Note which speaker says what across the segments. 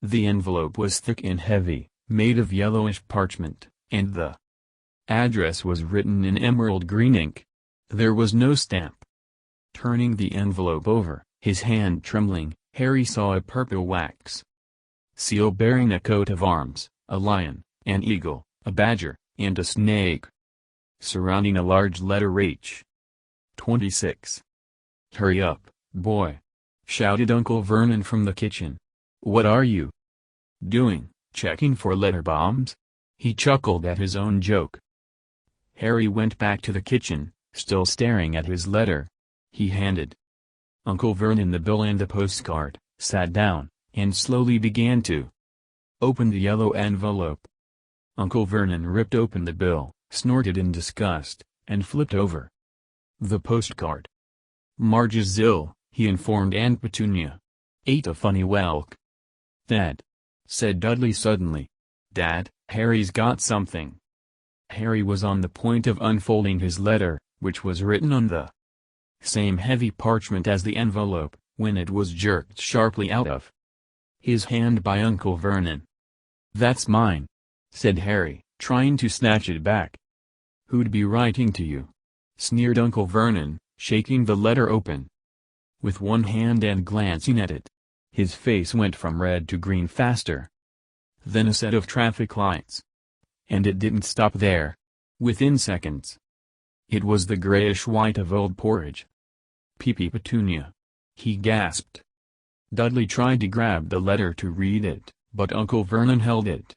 Speaker 1: The envelope was thick and heavy, made of yellowish parchment, and the address was written in emerald green ink. There was no stamp. Turning the envelope over, his hand trembling, Harry saw a purple wax seal bearing a coat of arms, a lion, an eagle, a badger, and a snake, surrounding a large letter H. 26. "Hurry up, boy!" shouted Uncle Vernon from the kitchen. "What are you doing, checking for letter bombs?" He chuckled at his own joke. Harry went back to the kitchen, still staring at his letter. He handed Uncle Vernon the bill and the postcard, sat down, and slowly began to open the yellow envelope. Uncle Vernon ripped open the bill, snorted in disgust, and flipped over the postcard. "Marge is ill," he informed Aunt Petunia. "Ate a funny whelk." "Dad," said Dudley suddenly. "Dad, Harry's got something." Harry was on the point of unfolding his letter, which was written on the same heavy parchment as the envelope, when it was jerked sharply out of his hand by Uncle Vernon. "That's mine," said Harry, trying to snatch it back. "Who'd be writing to you?" sneered Uncle Vernon, shaking the letter open with one hand and glancing at it. His face went from red to green faster than a set of traffic lights. And it didn't stop there. Within seconds, it was the grayish-white of old porridge. "Pee-pee Petunia!" he gasped. Dudley tried to grab the letter to read it, but Uncle Vernon held it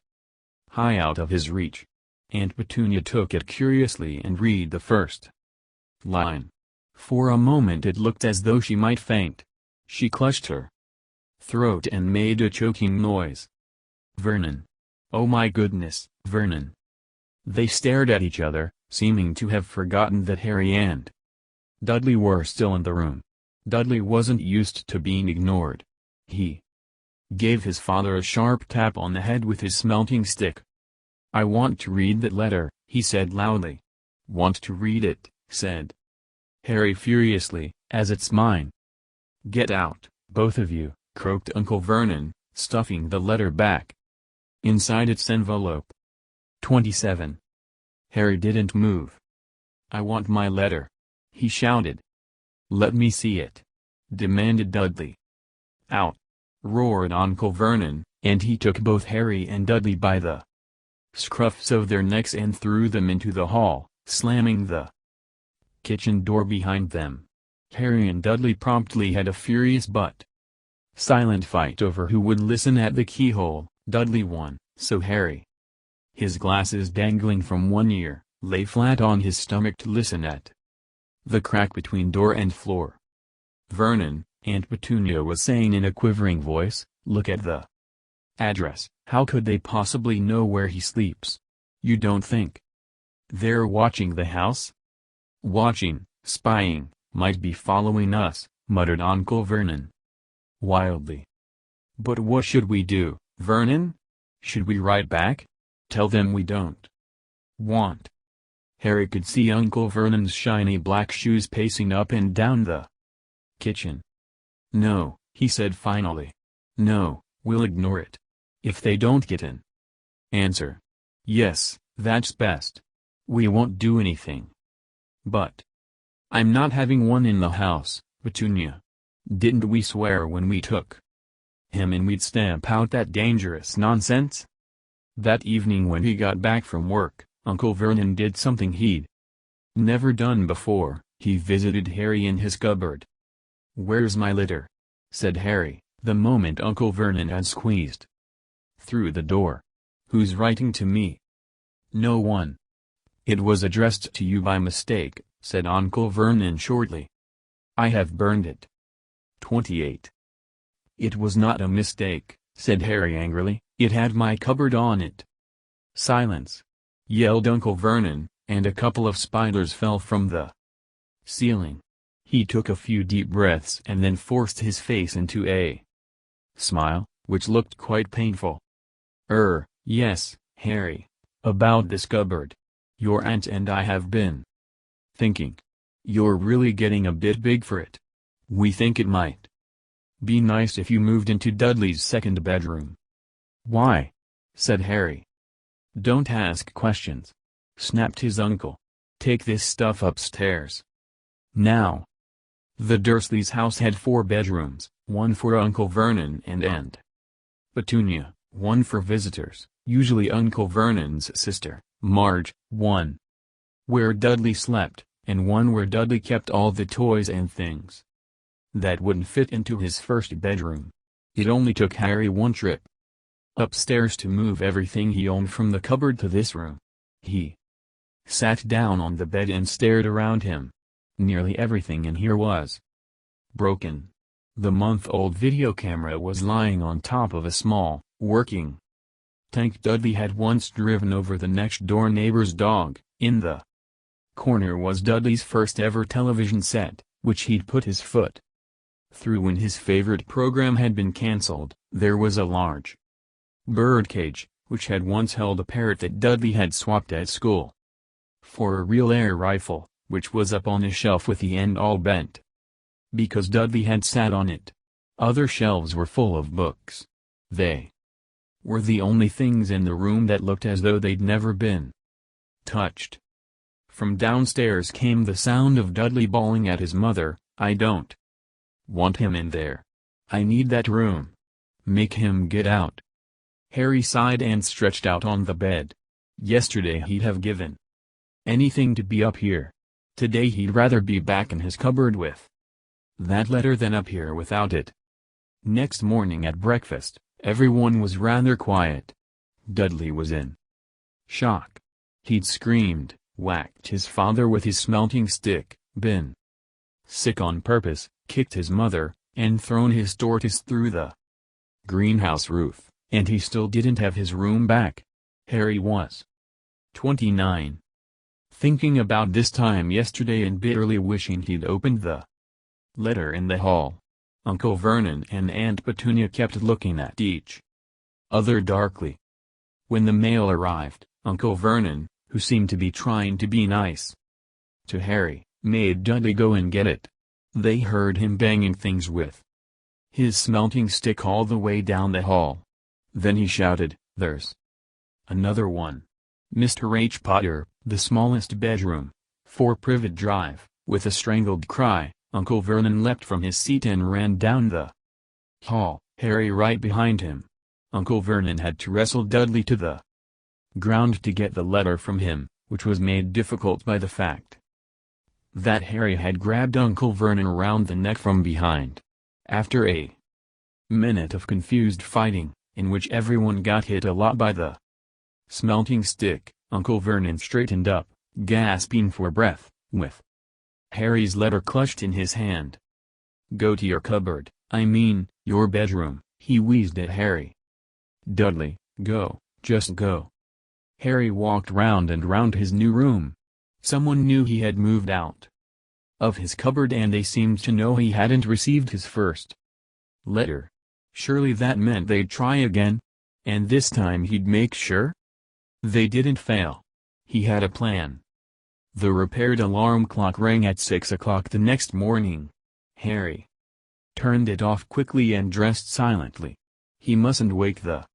Speaker 1: high out of his reach. Aunt Petunia took it curiously and read the first line. For a moment it looked as though she might faint. She clutched her throat and made a choking noise. "Vernon. Oh my goodness, Vernon." They stared at each other, seeming to have forgotten that Harry and Dudley were still in the room. Dudley wasn't used to being ignored. He gave his father a sharp tap on the head with his smelting stick. "I want to read that letter," he said loudly. "Want to read it," said Harry furiously, "as it's mine." "Get out, both of you," croaked Uncle Vernon, stuffing the letter back inside its envelope. 27. Harry didn't move. "I want my letter," he shouted. "Let me see it," demanded Dudley. "Out!" roared Uncle Vernon, and he took both Harry and Dudley by the scruffs of their necks and threw them into the hall, slamming the kitchen door behind them. Harry and Dudley promptly had a furious but silent fight over who would listen at the keyhole. Dudley won, so Harry, his glasses dangling from one ear, lay flat on his stomach to listen at the crack between door and floor. "Vernon," Aunt Petunia was saying in a quivering voice, "look at the address. How could they possibly know where he sleeps? You don't think they're watching the house?" "Watching, spying, might be following us," muttered Uncle Vernon wildly. "But what should we do, Vernon? Should we write back? Tell them we don't want?" Harry could see Uncle Vernon's shiny black shoes pacing up and down the kitchen. "No," he said finally. "No, we'll ignore it. If they don't get an answer. Yes, that's best. We won't do anything." "But I'm not having one in the house, Petunia. Didn't we swear when we took him in we'd stamp out that dangerous nonsense?" That evening when he got back from work, Uncle Vernon did something he'd never done before. He visited Harry in his cupboard. "Where's my letter?" said Harry, the moment Uncle Vernon had squeezed through the door. "Who's writing to me?" "No one." "It was addressed to you by mistake," said Uncle Vernon shortly. "I have burned it." 28. "It was not a mistake," said Harry angrily, "it had my cupboard on it." "Silence!" yelled Uncle Vernon, and a couple of spiders fell from the ceiling. He took a few deep breaths and then forced his face into a smile, which looked quite painful. Yes, Harry. About this cupboard. Your aunt and I have been thinking. You're really getting a bit big for it. We think it might be nice if you moved into Dudley's second bedroom." "Why?" said Harry. "Don't ask questions," snapped his uncle. "Take this stuff upstairs. Now." The Dursleys' house had 4 bedrooms, one for Uncle Vernon and Aunt Petunia, one for visitors, usually Uncle Vernon's sister, Marge, one where Dudley slept, and one where Dudley kept all the toys and things that wouldn't fit into his first bedroom. It only took Harry one trip upstairs to move everything he owned from the cupboard to this room. He sat down on the bed and stared around him. Nearly everything in here was broken. The month-old video camera was lying on top of a small, working tank Dudley had once driven over the next-door neighbor's dog. In the corner was Dudley's first-ever television set, which he'd put his foot through when his favorite program had been cancelled. There was a large birdcage, which had once held a parrot that Dudley had swapped at school for a real air rifle, which was up on a shelf with the end all bent because Dudley had sat on it. Other shelves were full of books. They were the only things in the room that looked as though they'd never been touched. From downstairs came the sound of Dudley bawling at his mother, "I don't want him in there. I need that room. Make him get out." Harry sighed and stretched out on the bed. Yesterday he'd have given anything to be up here. Today he'd rather be back in his cupboard with that letter than up here without it. Next morning at breakfast, everyone was rather quiet. Dudley was in shock. He'd screamed, whacked his father with his smelting stick, been sick on purpose, kicked his mother, and thrown his tortoise through the greenhouse roof, and he still didn't have his room back. Harry was 29. Thinking about this time yesterday and bitterly wishing he'd opened the letter in the hall. Uncle Vernon and Aunt Petunia kept looking at each other darkly. When the mail arrived, Uncle Vernon, who seemed to be trying to be nice to Harry, made Dudley go and get it. They heard him banging things with his smelting stick all the way down the hall. Then he shouted, "There's another one." Mr. H. Potter, the smallest bedroom, 4 Privet Drive. With a strangled cry, Uncle Vernon leapt from his seat and ran down the hall, Harry right behind him. Uncle Vernon had to wrestle Dudley to the ground to get the letter from him, which was made difficult by the fact that Harry had grabbed Uncle Vernon around the neck from behind. After a minute of confused fighting, in which everyone got hit a lot by the smelting stick, Uncle Vernon straightened up, gasping for breath, with Harry's letter clutched in his hand. "Go to your cupboard, I mean, your bedroom," he wheezed at Harry. "Dudley, go, just go." Harry walked round and round his new room. Someone knew he had moved out of his cupboard and they seemed to know he hadn't received his first letter. Surely that meant they'd try again? And this time he'd make sure they didn't fail. He had a plan. The repaired alarm clock rang at 6 o'clock the next morning. Harry turned it off quickly and dressed silently. He mustn't wake the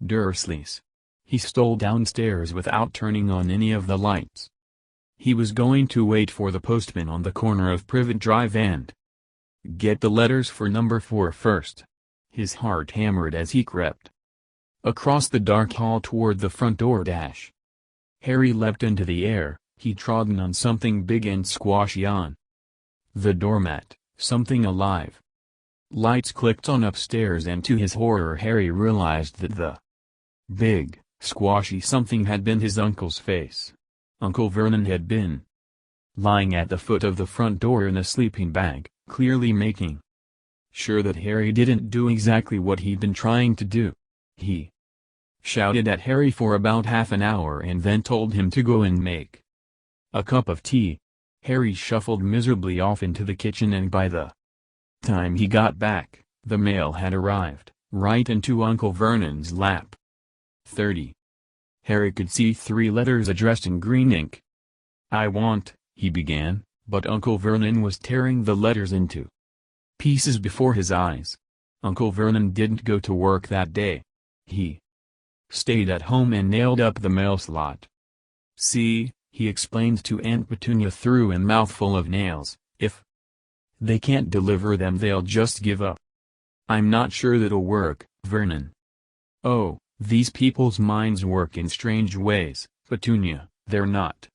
Speaker 1: Dursleys. He stole downstairs without turning on any of the lights. He was going to wait for the postman on the corner of Privet Drive and get the letters for number 4 first. His heart hammered as he crept across the dark hall toward the front door. Harry leapt into the air. He'd trodden on something big and squashy on the doormat, something alive. Lights clicked on upstairs and to his horror Harry realized that the big, squashy something had been his uncle's face. Uncle Vernon had been lying at the foot of the front door in a sleeping bag, clearly making sure that Harry didn't do exactly what he'd been trying to do. He shouted at Harry for about half an hour and then told him to go and make a cup of tea. Harry shuffled miserably off into the kitchen and by the time he got back, the mail had arrived, right into Uncle Vernon's lap. 30. Harry could see 3 letters addressed in green ink. "I want," he began, but Uncle Vernon was tearing the letters into pieces before his eyes. Uncle Vernon didn't go to work that day. He stayed at home and nailed up the mail slot. "See," he explained to Aunt Petunia through a mouthful of nails, "if they can't deliver them they'll just give up. I'm not sure that'll work, Vernon." "Oh, these people's minds work in strange ways, Petunia. They're not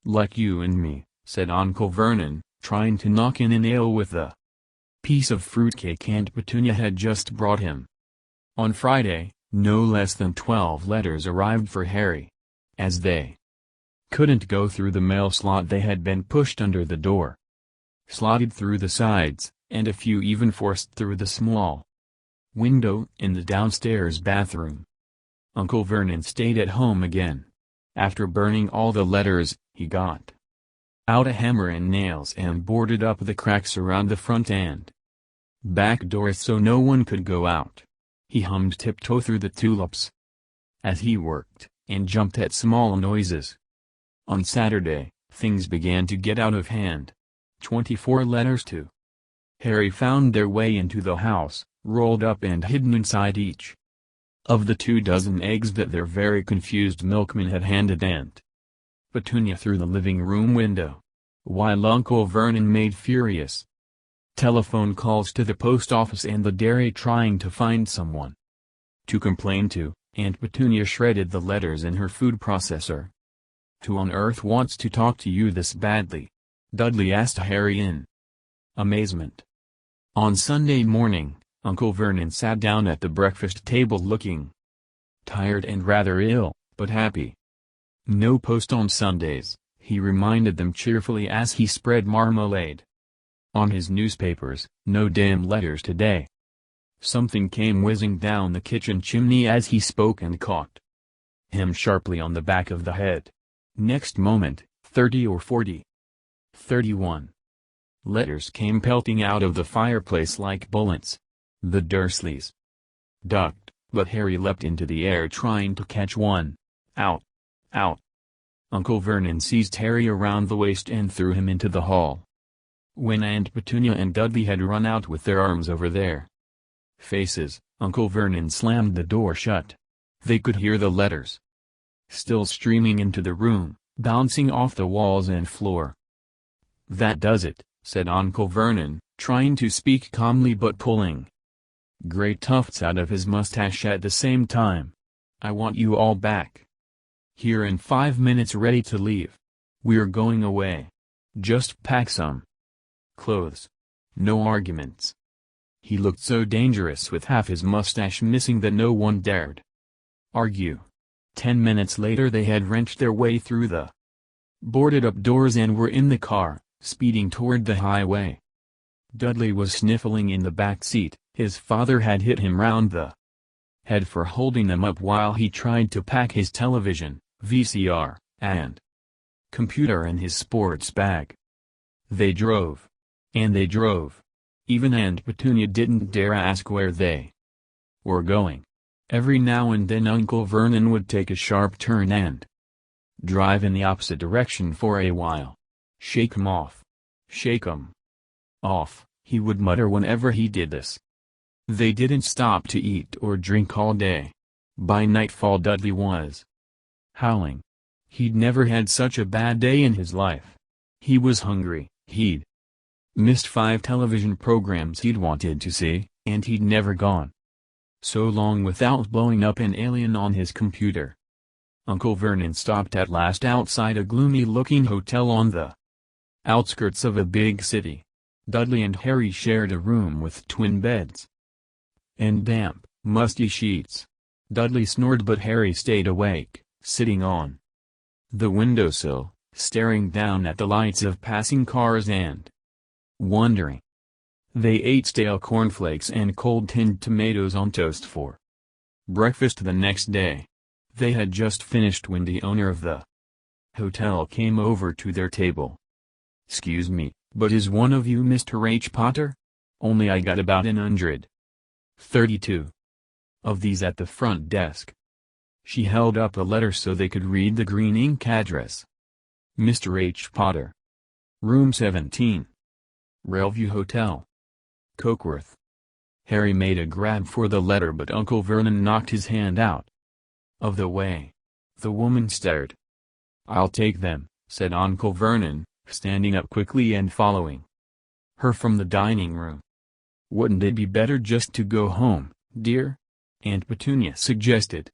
Speaker 1: like you and me," said Uncle Vernon, trying to knock in a nail with the piece of fruitcake Aunt Petunia had just brought him. On Friday, no less than 12 letters arrived for Harry. As they couldn't go through the mail slot, they had been pushed under the door, slotted through the sides, and a few even forced through the small window in the downstairs bathroom. Uncle Vernon stayed at home again. After burning all the letters, he got out a hammer and nails and boarded up the cracks around the front and back doors so no one could go out. He hummed Tiptoe Through the Tulips as he worked, and jumped at small noises. On Saturday, things began to get out of hand. 24 letters to Harry found their way into the house, rolled up and hidden inside each of the 24 eggs that their very confused milkman had handed Aunt Petunia through the living room window. While Uncle Vernon made furious telephone calls to the post office and the dairy trying to find someone to complain to, Aunt Petunia shredded the letters in her food processor. "Who on earth wants to talk to you this badly?" Dudley asked Harry in amazement. On Sunday morning, Uncle Vernon sat down at the breakfast table looking tired and rather ill, but happy. "No post on Sundays," he reminded them cheerfully as he spread marmalade on his newspapers. "No damn letters today." Something came whizzing down the kitchen chimney as he spoke and caught him sharply on the back of the head. Next moment, 30 or 40, 31 letters came pelting out of the fireplace like bullets. The Dursleys ducked, but Harry leapt into the air trying to catch one. "Out! Out!" Uncle Vernon seized Harry around the waist and threw him into the hall. When Aunt Petunia and Dudley had run out with their arms over their faces, Uncle Vernon slammed the door shut. They could hear the letters still streaming into the room, bouncing off the walls and floor. "That does it," said Uncle Vernon, trying to speak calmly but pulling great tufts out of his mustache at the same time. "I want you all back here in 5 minutes, ready to leave. We're going away. Just pack some clothes. No arguments." He looked so dangerous with half his mustache missing that no one dared argue. 10 minutes later they had wrenched their way through the boarded-up doors and were in the car, speeding toward the highway. Dudley was sniffling in the back seat. His father had hit him round the head for holding them up while he tried to pack his television, VCR, and computer in his sports bag. They drove. And they drove. Even Aunt Petunia didn't dare ask where they were going. Every now and then Uncle Vernon would take a sharp turn and drive in the opposite direction for a while. "Shake 'em off. Shake 'em off," he would mutter whenever he did this. They didn't stop to eat or drink all day. By nightfall Dudley was howling. He'd never had such a bad day in his life. He was hungry, he'd missed 5 television programs he'd wanted to see, and he'd never gone so long without blowing up an alien on his computer. Uncle Vernon stopped at last outside a gloomy-looking hotel on the outskirts of a big city. Dudley and Harry shared a room with twin beds and damp, musty sheets. Dudley snored but Harry stayed awake, sitting on the windowsill, staring down at the lights of passing cars and wondering. They ate stale cornflakes and cold tinned tomatoes on toast for breakfast the next day. They had just finished when the owner of the hotel came over to their table. "Excuse me, but is one of you Mr. H. Potter? Only I got about 132 of these at the front desk." She held up a letter so they could read the green ink address. "Mr. H. Potter. Room 17. Railview Hotel. Cokeworth." Harry made a grab for the letter, but Uncle Vernon knocked his hand out of the way. The woman stared. "I'll take them," said Uncle Vernon, standing up quickly and following her from the dining room. "Wouldn't it be better just to go home, dear?" Aunt Petunia suggested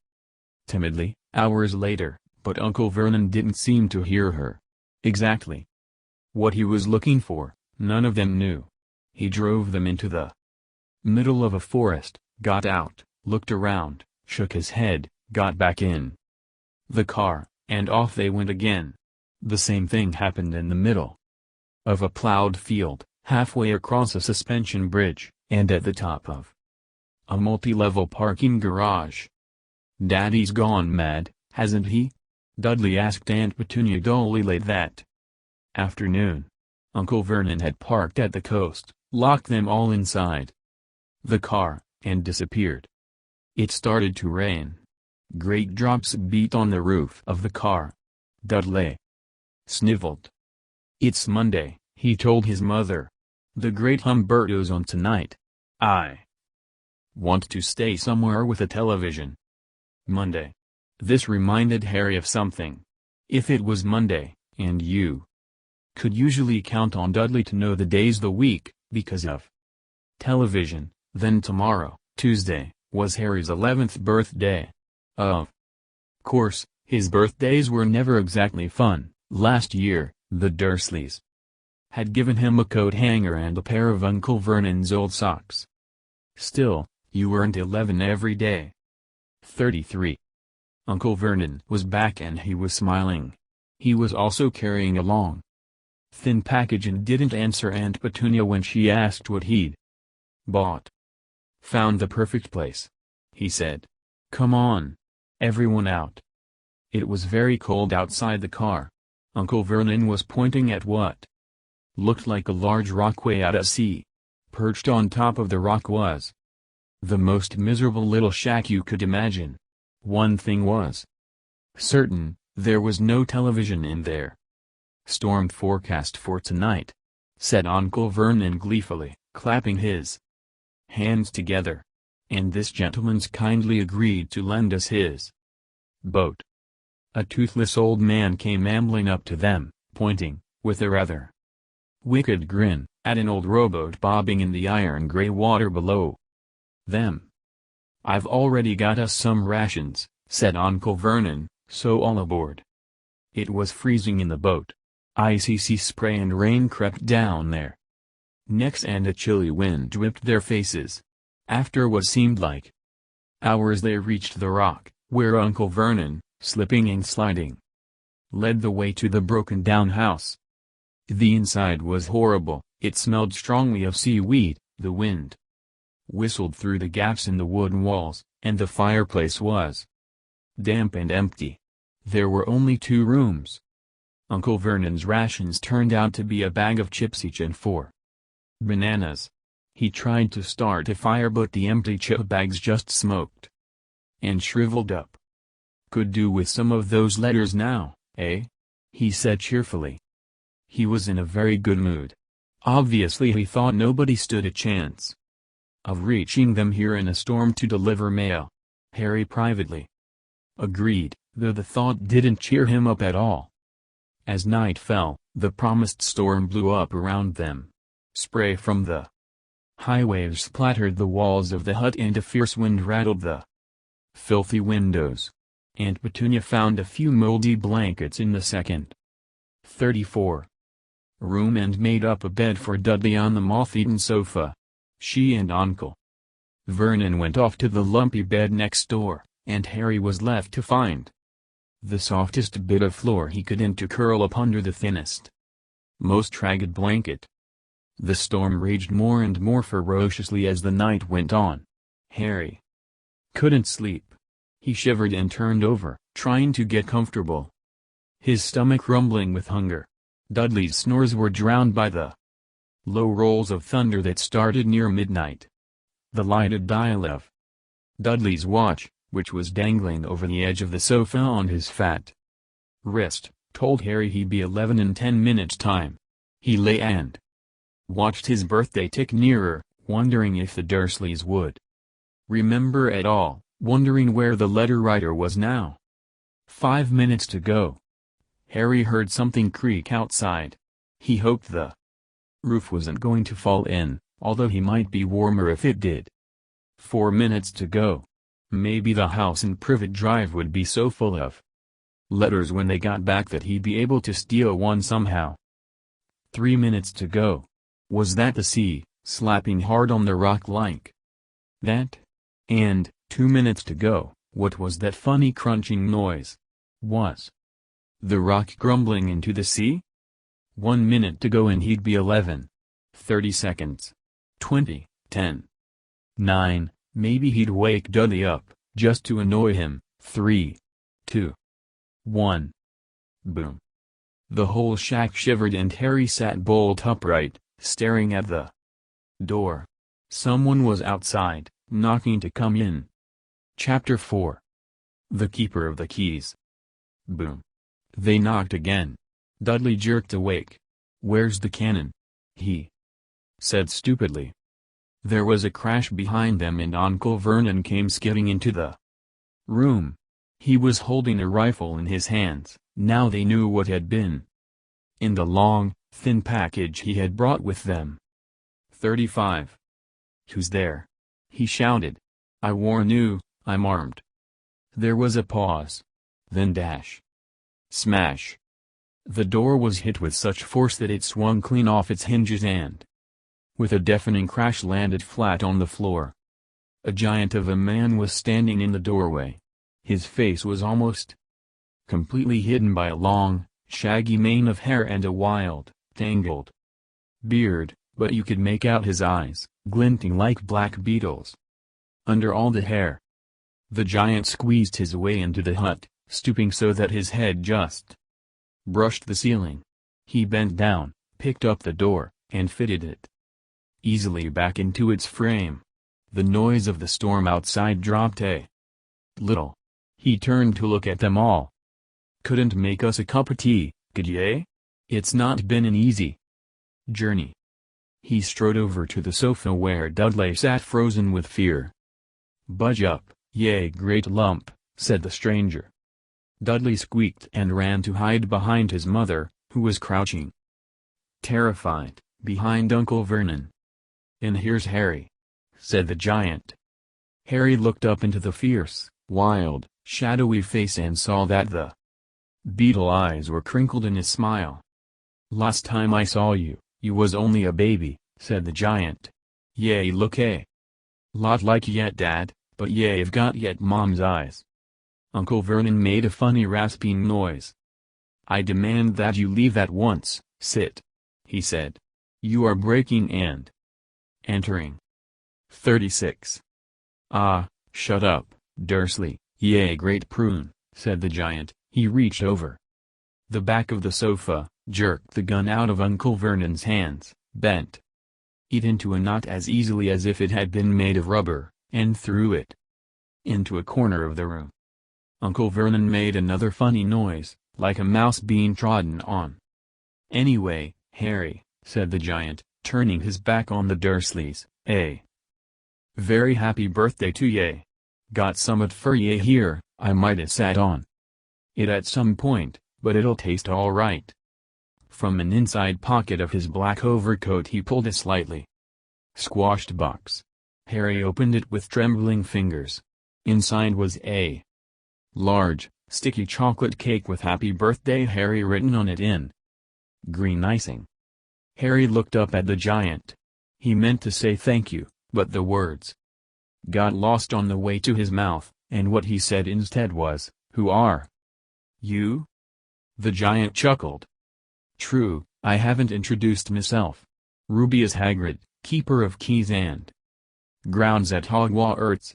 Speaker 1: timidly, hours later, but Uncle Vernon didn't seem to hear her. Exactly what he was looking for, none of them knew. He drove them into the middle of a forest, got out, looked around, shook his head, got back in the car, and off they went again. The same thing happened in the middle of a plowed field, halfway across a suspension bridge, and at the top of a multi-level parking garage. "Daddy's gone mad, hasn't he?" Dudley asked Aunt Petunia dully late that afternoon. Uncle Vernon had parked at the coast, locked them all inside the car, and disappeared. It started to rain. Great drops beat on the roof of the car. Dudley sniveled. "It's Monday," he told his mother. "The Great Humberto's on tonight. I want to stay somewhere with a television." Monday. This reminded Harry of something. If it was Monday, and you could usually count on Dudley to know the days the week, because of television, then tomorrow, Tuesday, was Harry's 11th birthday. Of course, his birthdays were never exactly fun. Last year, the Dursleys had given him a coat hanger and a pair of Uncle Vernon's old socks. Still, you earned 11 every day. 33. Uncle Vernon was back and he was smiling. He was also carrying a long, thin package and didn't answer Aunt Petunia when she asked what he'd bought. "Found the perfect place," he said. "Come on. Everyone out." It was very cold outside the car. Uncle Vernon was pointing at what looked like a large rock way out at sea. Perched on top of the rock was the most miserable little shack you could imagine. One thing was certain, there was no television in there. "Storm forecast for tonight," said Uncle Vernon gleefully, clapping his hands together. "And this gentleman's kindly agreed to lend us his boat." A toothless old man came ambling up to them, pointing, with a rather wicked grin, at an old rowboat bobbing in the iron-gray water below them. "I've already got us some rations," said Uncle Vernon, "so all aboard." It was freezing in the boat. Icy sea spray and rain crept down their necks and a chilly wind whipped their faces. After what seemed like hours they reached the rock, where Uncle Vernon, slipping and sliding, led the way to the broken-down house. The inside was horrible. It smelled strongly of seaweed, the wind whistled through the gaps in the wooden walls, and the fireplace was damp and empty. There were only 2 rooms. Uncle Vernon's rations turned out to be a bag of chips each and 4 bananas. He tried to start a fire, but the empty chip bags just smoked and shriveled up. "Could do with some of those letters now, eh?" he said cheerfully. He was in a very good mood. Obviously he thought nobody stood a chance of reaching them here in a storm to deliver mail. Harry privately agreed, though the thought didn't cheer him up at all. As night fell, the promised storm blew up around them. Spray from the high waves splattered the walls of the hut and a fierce wind rattled the filthy windows. Aunt Petunia found a few moldy blankets in the second 34 room and made up a bed for Dudley on the moth-eaten sofa. She and Uncle Vernon went off to the lumpy bed next door, and Harry was left to find the softest bit of floor he could and to curl up under the thinnest, most ragged blanket. The storm raged more and more ferociously as the night went on. Harry couldn't sleep. He shivered and turned over, trying to get comfortable, his stomach rumbling with hunger. Dudley's snores were drowned by the low rolls of thunder that started near midnight. The lighted dial of Dudley's watch, which was dangling over the edge of the sofa on his fat wrist, told Harry he'd be 11 in 10 minutes' time. He lay and watched his birthday tick nearer, wondering if the Dursleys would remember at all, wondering where the letter writer was now. 5 minutes to go. Harry heard something creak outside. He hoped the roof wasn't going to fall in, although he might be warmer if it did. 4 minutes to go. Maybe the house in Privet Drive would be so full of letters when they got back that he'd be able to steal one somehow. 3 minutes to go. Was that the sea, slapping hard on the rock like that? And, 2 minutes to go, what was that funny crunching noise? Was the rock grumbling into the sea? 1 minute to go and he'd be 11. 30 seconds. 20, 10. 9, maybe he'd wake Dudley up, just to annoy him. 3, 2, 1. Boom. The whole shack shivered and Harry sat bolt upright, staring at the door. Someone was outside, knocking to come in. Chapter 4. The Keeper of the Keys. Boom. They knocked again. Dudley jerked awake. "Where's the cannon?" he said stupidly. There was a crash behind them and Uncle Vernon came skidding into the room. He was holding a rifle in his hands. Now they knew what had been in the long, thin package he had brought with them. 35. "Who's there?" he shouted. "I warn you, I'm armed." There was a pause. Then dash. Smash. The door was hit with such force that it swung clean off its hinges and, with a deafening crash, landed flat on the floor. A giant of a man was standing in the doorway. His face was almost completely hidden by a long, shaggy mane of hair and a wild, tangled beard, but you could make out his eyes, glinting like black beetles under all the hair. The giant squeezed his way into the hut, stooping so that his head just brushed the ceiling. He bent down, picked up the door, and fitted it easily back into its frame. The noise of the storm outside dropped a little. He turned to look at them all. "Couldn't make us a cup of tea, could ye? It's not been an easy journey." He strode over to the sofa where Dudley sat frozen with fear. "Budge up, ye great lump," said the stranger. Dudley squeaked and ran to hide behind his mother, who was crouching, terrified, behind Uncle Vernon. "And here's Harry," said the giant. Harry looked up into the fierce, wild, shadowy face and saw that the beetle eyes were crinkled in a smile. "Last time I saw you, you was only a baby," said the giant. "Ye look a lot like yet Dad, but ye've got yet Mom's eyes." Uncle Vernon made a funny rasping noise. "I demand that you leave at once. Sit," he said. "You are breaking and entering." 36. "Ah, shut up, Dursley, ye great prune," said the giant. He reached over the back of the sofa, jerked the gun out of Uncle Vernon's hands, bent it into a knot as easily as if it had been made of rubber, and threw it into a corner of the room. Uncle Vernon made another funny noise, like a mouse being trodden on. "Anyway, Harry," said the giant, turning his back on the Dursleys, "a very happy birthday to ye. Got summat for ye here, I might have sat on it at some point, but it'll taste all right." From an inside pocket of his black overcoat he pulled a slightly squashed box. Harry opened it with trembling fingers. Inside was a large, sticky chocolate cake with "Happy Birthday Harry" written on it in green icing. Harry looked up at the giant. He meant to say thank you, but the words got lost on the way to his mouth, and what he said instead was, "Who are you?" The giant chuckled. "True, I haven't introduced myself. Rubeus Hagrid, Keeper of Keys and Grounds at Hogwarts."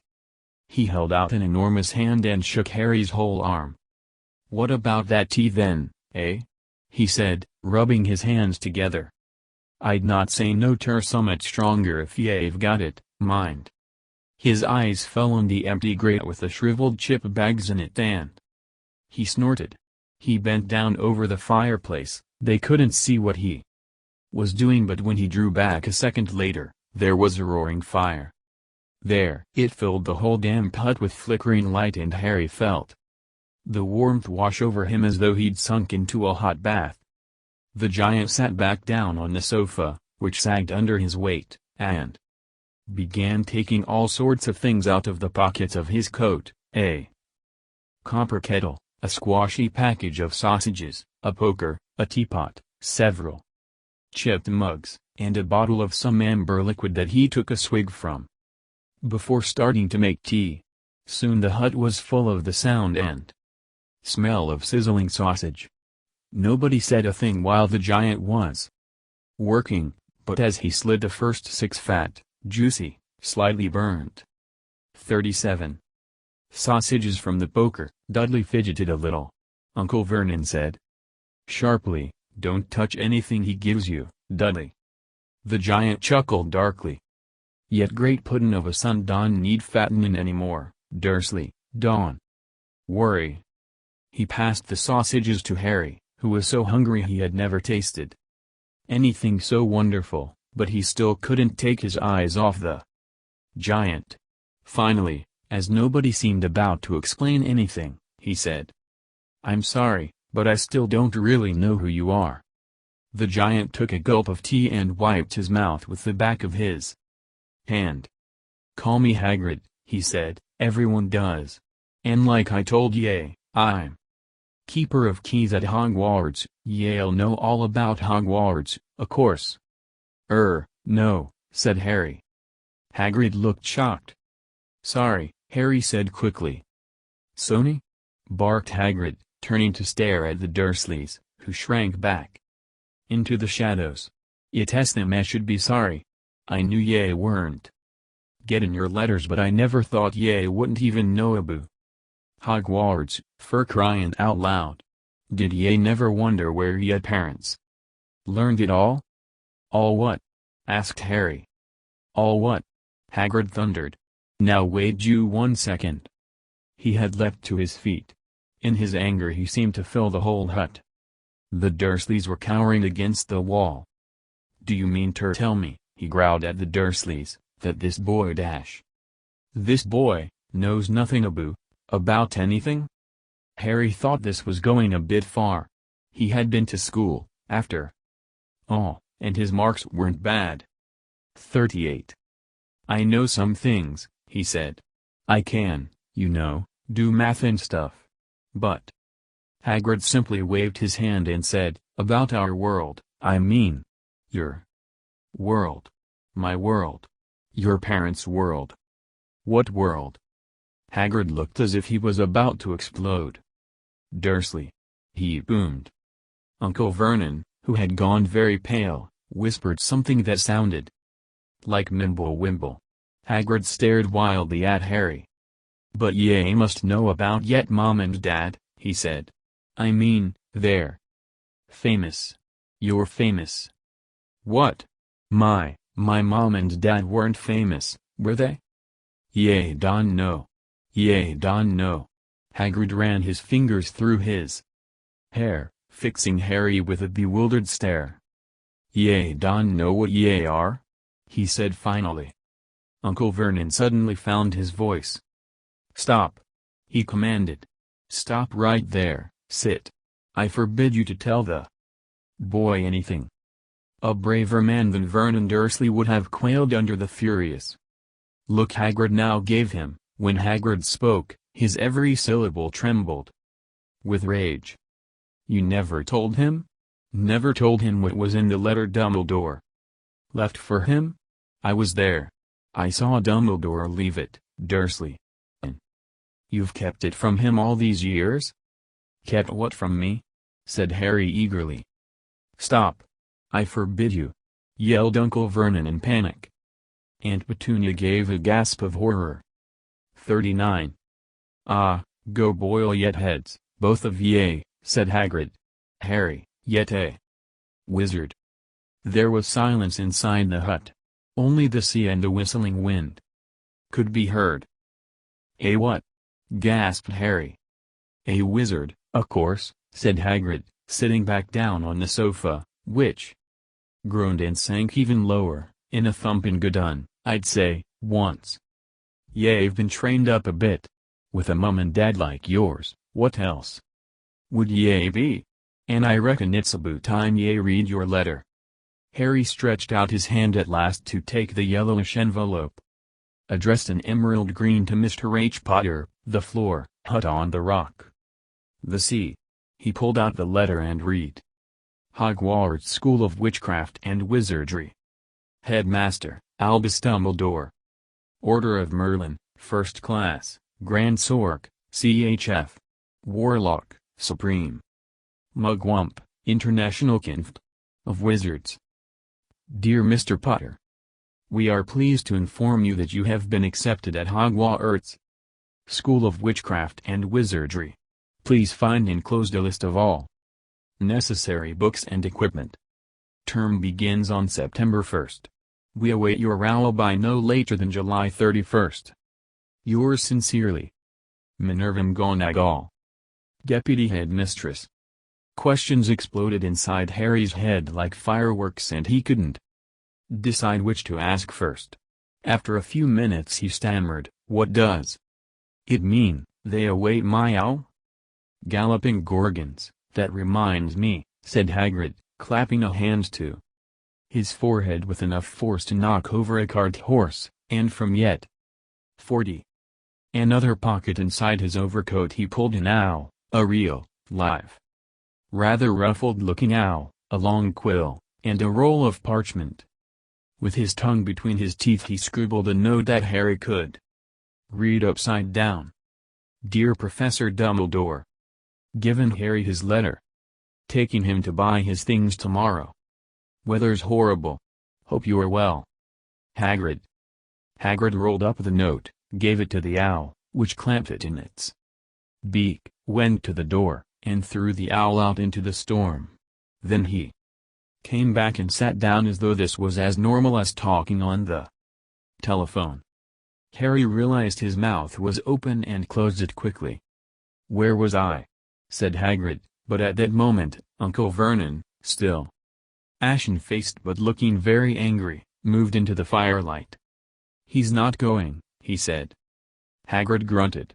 Speaker 1: He held out an enormous hand and shook Harry's whole arm. "What about that tea then, eh?" he said, rubbing his hands together. "I'd not say no ter summat stronger if ye've got it, mind." His eyes fell on the empty grate with the shriveled chip bags in it and he snorted. He bent down over the fireplace. They couldn't see what he was doing, but when he drew back a second later, there was a roaring fire. There, it filled the whole damp hut with flickering light, and Harry felt the warmth wash over him as though he'd sunk into a hot bath. The giant sat back down on the sofa, which sagged under his weight, and began taking all sorts of things out of the pockets of his coat: a copper kettle, a squashy package of sausages, a poker, a teapot, several chipped mugs, and a bottle of some amber liquid that he took a swig from before starting to make tea. Soon the hut was full of the sound and smell of sizzling sausage. Nobody said a thing while the giant was working, but as he slid the first 6 fat, juicy, slightly burnt 37 sausages from the poker, Dudley fidgeted a little. Uncle Vernon said sharply, "Don't touch anything he gives you, Dudley." The giant chuckled darkly. "Yet great puddin' of a son don't need fattenin' any more, Dursley, don't worry." He passed the sausages to Harry, who was so hungry he had never tasted anything so wonderful, but he still couldn't take his eyes off the giant. Finally, as nobody seemed about to explain anything, he said, "I'm sorry, but I still don't really know who you are." The giant took a gulp of tea and wiped his mouth with the back of his hand. "Call me Hagrid," he said, "everyone does. And like I told ye, I'm keeper of keys at Hogwarts. Ye'll know all about Hogwarts, o' course." No," said Harry. Hagrid looked shocked. "Sorry," Harry said quickly. "Sony?" barked Hagrid, turning to stare at the Dursleys, who shrank back into the shadows. "It s them I should be sorry. I knew ye weren't gettin' your letters, but I never thought ye wouldn't even know about Hogwarts, for cryin' out loud. Did ye never wonder where ye parents learned it all?" "All what?" asked Harry. "All what?" Hagrid thundered. "Now wait you 1 second." He had leapt to his feet. In his anger he seemed to fill the whole hut. The Dursleys were cowering against the wall. "Do you mean to tell me," he growled at the Dursleys, "that this boy this boy, knows nothing about anything?" Harry thought this was going a bit far. He had been to school, after all, and his marks weren't bad. 38. "I know some things," he said. "I can, do math and stuff. But—" Hagrid simply waved his hand and said, "About our world, I mean. Your world. My world. Your parents' world." "What world?" Hagrid looked as if he was about to explode. "Dursley," he boomed. Uncle Vernon, who had gone very pale, whispered something that sounded like Mimble-Wimble. Hagrid stared wildly at Harry. "But ye must know about yet Mom and Dad," he said. "I mean, they're famous. You're famous." "What? My mom and dad weren't famous, were they?" "Ye don't know. Ye don't know." Hagrid ran his fingers through his hair, fixing Harry with a bewildered stare. "Ye don't know what ye are?" he said finally. Uncle Vernon suddenly found his voice. "Stop!" he commanded. "Stop right there, sit. I forbid you to tell the boy anything." A braver man than Vernon Dursley would have quailed under the furious look Hagrid now gave him. When Hagrid spoke, his every syllable trembled with rage. "You never told him? Never told him what was in the letter Dumbledore left for him? I was there. I saw Dumbledore leave it, Dursley. And you've kept it from him all these years?" "Kept what from me?" said Harry eagerly. "Stop! I forbid you!" yelled Uncle Vernon in panic. Aunt Petunia gave a gasp of horror. 39. "Ah, go boil yet heads, both of ye," said Hagrid. "Harry, yet a wizard." There was silence inside the hut. Only the sea and the whistling wind could be heard. "A what?" gasped Harry. "A wizard, o' course," said Hagrid, sitting back down on the sofa, which groaned and sank even lower. in a thumpin' good 'un, I'd say, once. You've been trained up a bit. With a mum and dad like yours, what else would ye be? And I reckon it's about time ye read your letter." Harry stretched out his hand at last to take the yellowish envelope. Addressed in emerald green to Mr. H. Potter, the floor, hut on the rock. The sea. He pulled out the letter and read. Hogwarts School of Witchcraft and Wizardry. Headmaster, Albus Dumbledore. Order of Merlin, First Class, Grand Sork, CHF. Warlock, Supreme. Mugwump, International Kinft. Of Wizards. Dear Mr. Potter, we are pleased to inform you that you have been accepted at Hogwarts School of Witchcraft and Wizardry. Please find enclosed a list of all necessary books and equipment. Term begins on September 1st. We await your alibi no later than July 31st. Yours sincerely, Minerva McGonagall, Deputy Headmistress. Questions exploded inside Harry's head like fireworks and he couldn't decide which to ask first. After a few minutes he stammered, "What does it mean, they await my owl?" "Galloping Gorgons, that reminds me," said Hagrid, clapping a hand to his forehead with enough force to knock over a cart horse, and from yet 40. Another pocket inside his overcoat he pulled an owl, a real, live, rather ruffled-looking owl, a long quill, and a roll of parchment. With his tongue between his teeth he scribbled a note that Harry could read upside down. Dear Professor Dumbledore. Given Harry his letter. Taking him to buy his things tomorrow. Weather's horrible. Hope you're well. Hagrid. Hagrid rolled up the note, gave it to the owl, which clamped it in its beak, went to the door, and threw the owl out into the storm. Then he came back and sat down as though this was as normal as talking on the telephone. Harry realized his mouth was open and closed it quickly. "Where was I?" said Hagrid, but at that moment, Uncle Vernon, still ashen-faced but looking very angry, moved into the firelight. "He's not going," he said. Hagrid grunted.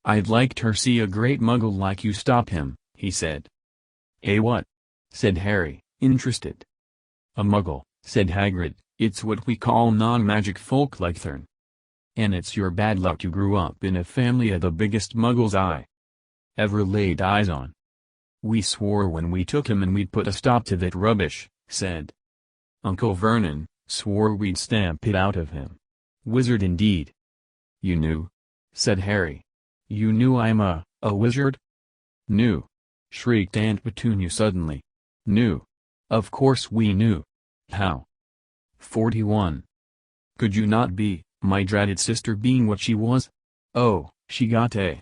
Speaker 1: "I'd like to see a great muggle like you stop him," he said. "Eh, what?" said Harry, interested. "A muggle," said Hagrid, "it's what we call non-magic folk like Thorn. And it's your bad luck you grew up in a family of the biggest muggles I ever laid eyes on. We swore when we took him and we'd put a stop to that rubbish," said Uncle Vernon, "swore we'd stamp it out of him. Wizard indeed." "You knew?" said Harry. "You knew I'm a wizard?" "Knew!" shrieked Aunt Petunia suddenly. "Knew! Of course we knew. How?" 41. Could you not be, my dratted sister being what she was? Oh, she got a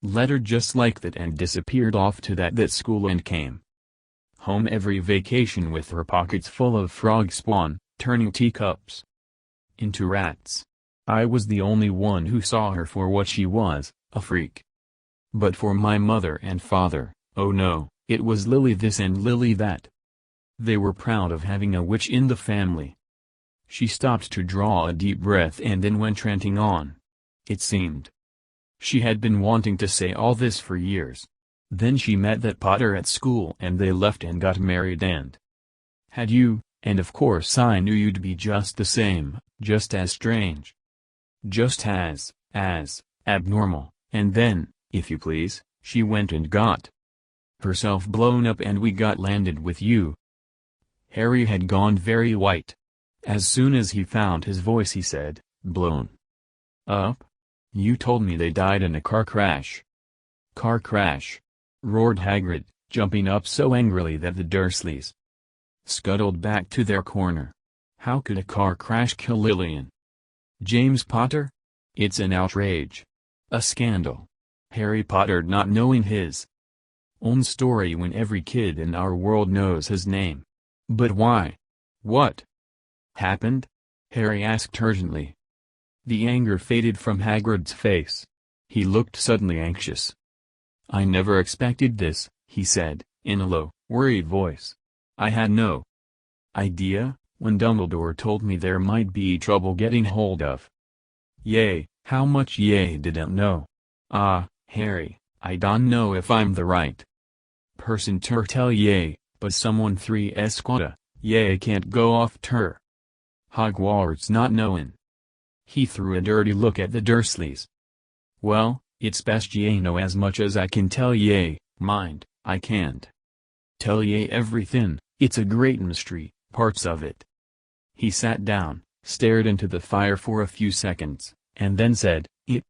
Speaker 1: letter just like that and disappeared off to that school and came home every vacation with her pockets full of frog spawn, turning teacups into rats. I was the only one who saw her for what she was, a freak. But for my mother and father, oh no, it was Lily this and Lily that. They were proud of having a witch in the family." She stopped to draw a deep breath and then went ranting on. It seemed she had been wanting to say all this for years. Then she met that Potter at school and they left and got married and had you, and of course I knew you'd be just the same, just as strange. Just as abnormal, and then, if you please, she went and got herself blown up and we got landed with you." Harry had gone very white. As soon as he found his voice he said, "Blown up? You told me they died in a car crash." "Car crash?" roared Hagrid, jumping up so angrily that the Dursleys scuttled back to their corner. "How could a car crash kill Lillian? James Potter? It's an outrage. A scandal. Harry Potter not knowing his own story when every kid in our world knows his name. But why? What happened?" Harry asked urgently. The anger faded from Hagrid's face. He looked suddenly anxious. "I never expected this," he said, in a low, worried voice. "I had no idea, when Dumbledore told me there might be trouble getting hold of. Yay, how much Yay didn't know. Ah, Harry, I don't know if I'm the right person to tell Yay, but someone 3 esquada, Yay can't go off tur. Hogwarts not knowin'. He threw a dirty look at the Dursleys. Well, it's best Yay know as much as I can tell Yay, mind, I can't tell Yay everything, it's a great mystery, parts of it. He sat down, stared into the fire for a few seconds, and then said, it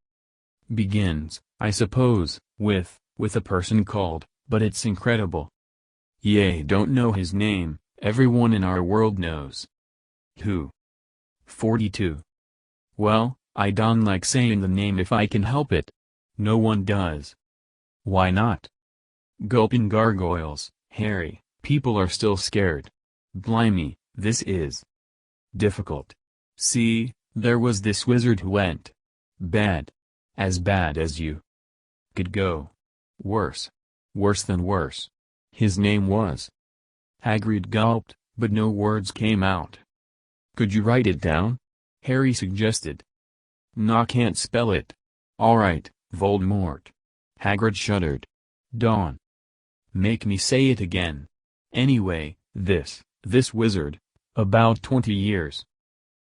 Speaker 1: begins, I suppose, with a person called, but it's incredible. Yay don't know his name, everyone in our world knows. Who? 42. Well, I don't like saying the name if I can help it. No one does. Why not? Gulping gargoyles, Harry, people are still scared. Blimey, this is difficult. See, there was this wizard who went bad. As bad as you could go. Worse. Worse than worse. His name was. Hagrid gulped, but no words came out. Could you write it down? Harry suggested. Nah, can't spell it. Alright, Voldemort. Hagrid shuddered. Dawn. Make me say it again. Anyway, this wizard, about 20 years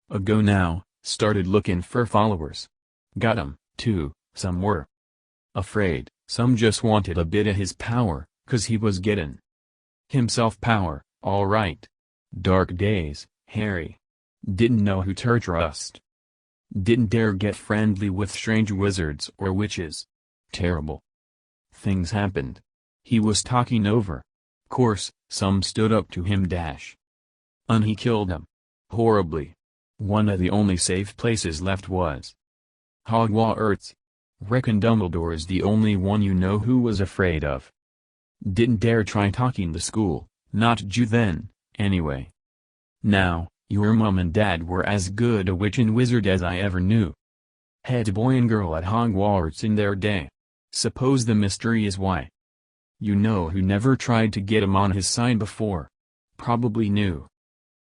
Speaker 1: ago now, started looking for followers. Got 'em, too, some were afraid, some just wanted a bit of his power, 'cause he was getting himself power, alright. Dark days, Harry. Didn't know who to trust. Didn't dare get friendly with strange wizards or witches. Terrible things happened. He was talking over. Course, some stood up to him and he killed them. Horribly. One of the only safe places left was Hogwarts. Reckon Dumbledore is the only one you know who was afraid of. Didn't dare try talking the school, not you then, anyway. Now, your mum and dad were as good a witch and wizard as I ever knew. Head boy and girl at Hogwarts in their day. Suppose the mystery is why. You know who never tried to get him on his side before. Probably knew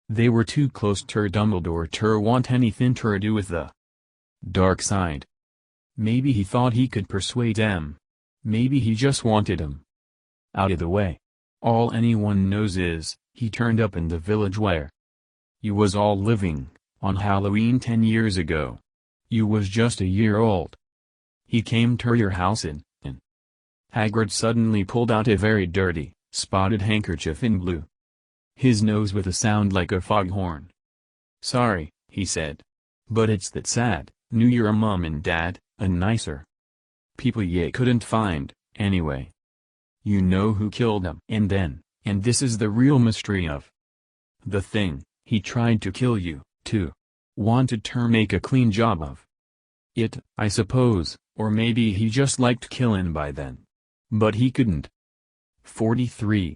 Speaker 1: they were too close to Dumbledore to want anything to do with the dark side. Maybe he thought he could persuade them. Maybe he just wanted him out of the way. All anyone knows is, he turned up in the village where you was all living, on Halloween 10 years ago. You was just a year old. He came to your house and Hagrid suddenly pulled out a very dirty, spotted handkerchief and blew his nose with a sound like a foghorn. Sorry, he said. But it's that sad, knew your mum and dad, and nicer people ye couldn't find, anyway. You know who killed them. And this is the real mystery of the thing, he tried to kill you, too. Wanted to make a clean job of it, I suppose, or maybe he just liked killing by then. But he couldn't. 43.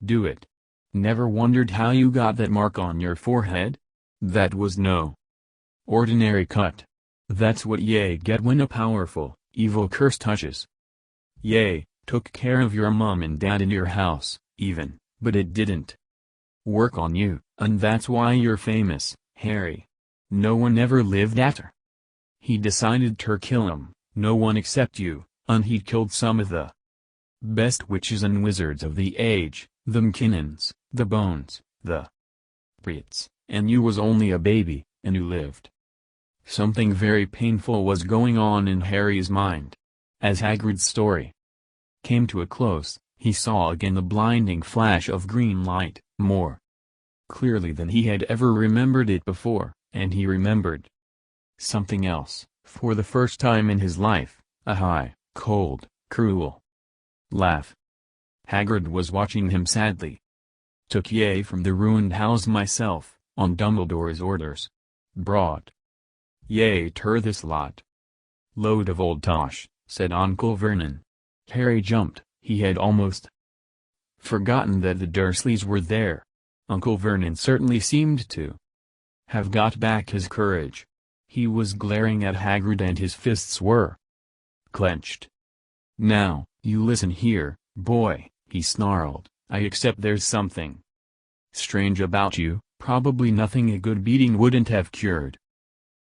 Speaker 1: Do it. Never wondered how you got that mark on your forehead? That was no ordinary cut. That's what ye get when a powerful, evil curse touches. Ye took care of your mum and dad in your house, even, but it didn't work on you, and that's why you're famous, Harry. No one ever lived after he decided to kill him, no one except you, and he'd killed some of the best witches and wizards of the age, the McKinnons, the Bones, the Prits, and you was only a baby, and you lived. Something very painful was going on in Harry's mind. As Hagrid's story came to a close, he saw again the blinding flash of green light, more clearly than he had ever remembered it before, and he remembered something else, for the first time in his life, a high, cold, cruel laugh. Hagrid was watching him sadly. Took ye from the ruined house myself, on Dumbledore's orders. Brought ye ter this lot. Load of old tosh, said Uncle Vernon. Harry jumped, he had almost forgotten that the Dursleys were there. Uncle Vernon certainly seemed to have got back his courage. He was glaring at Hagrid and his fists were clenched. Now, you listen here, boy, he snarled, I accept there's something strange about you, Probably nothing a good beating wouldn't have cured.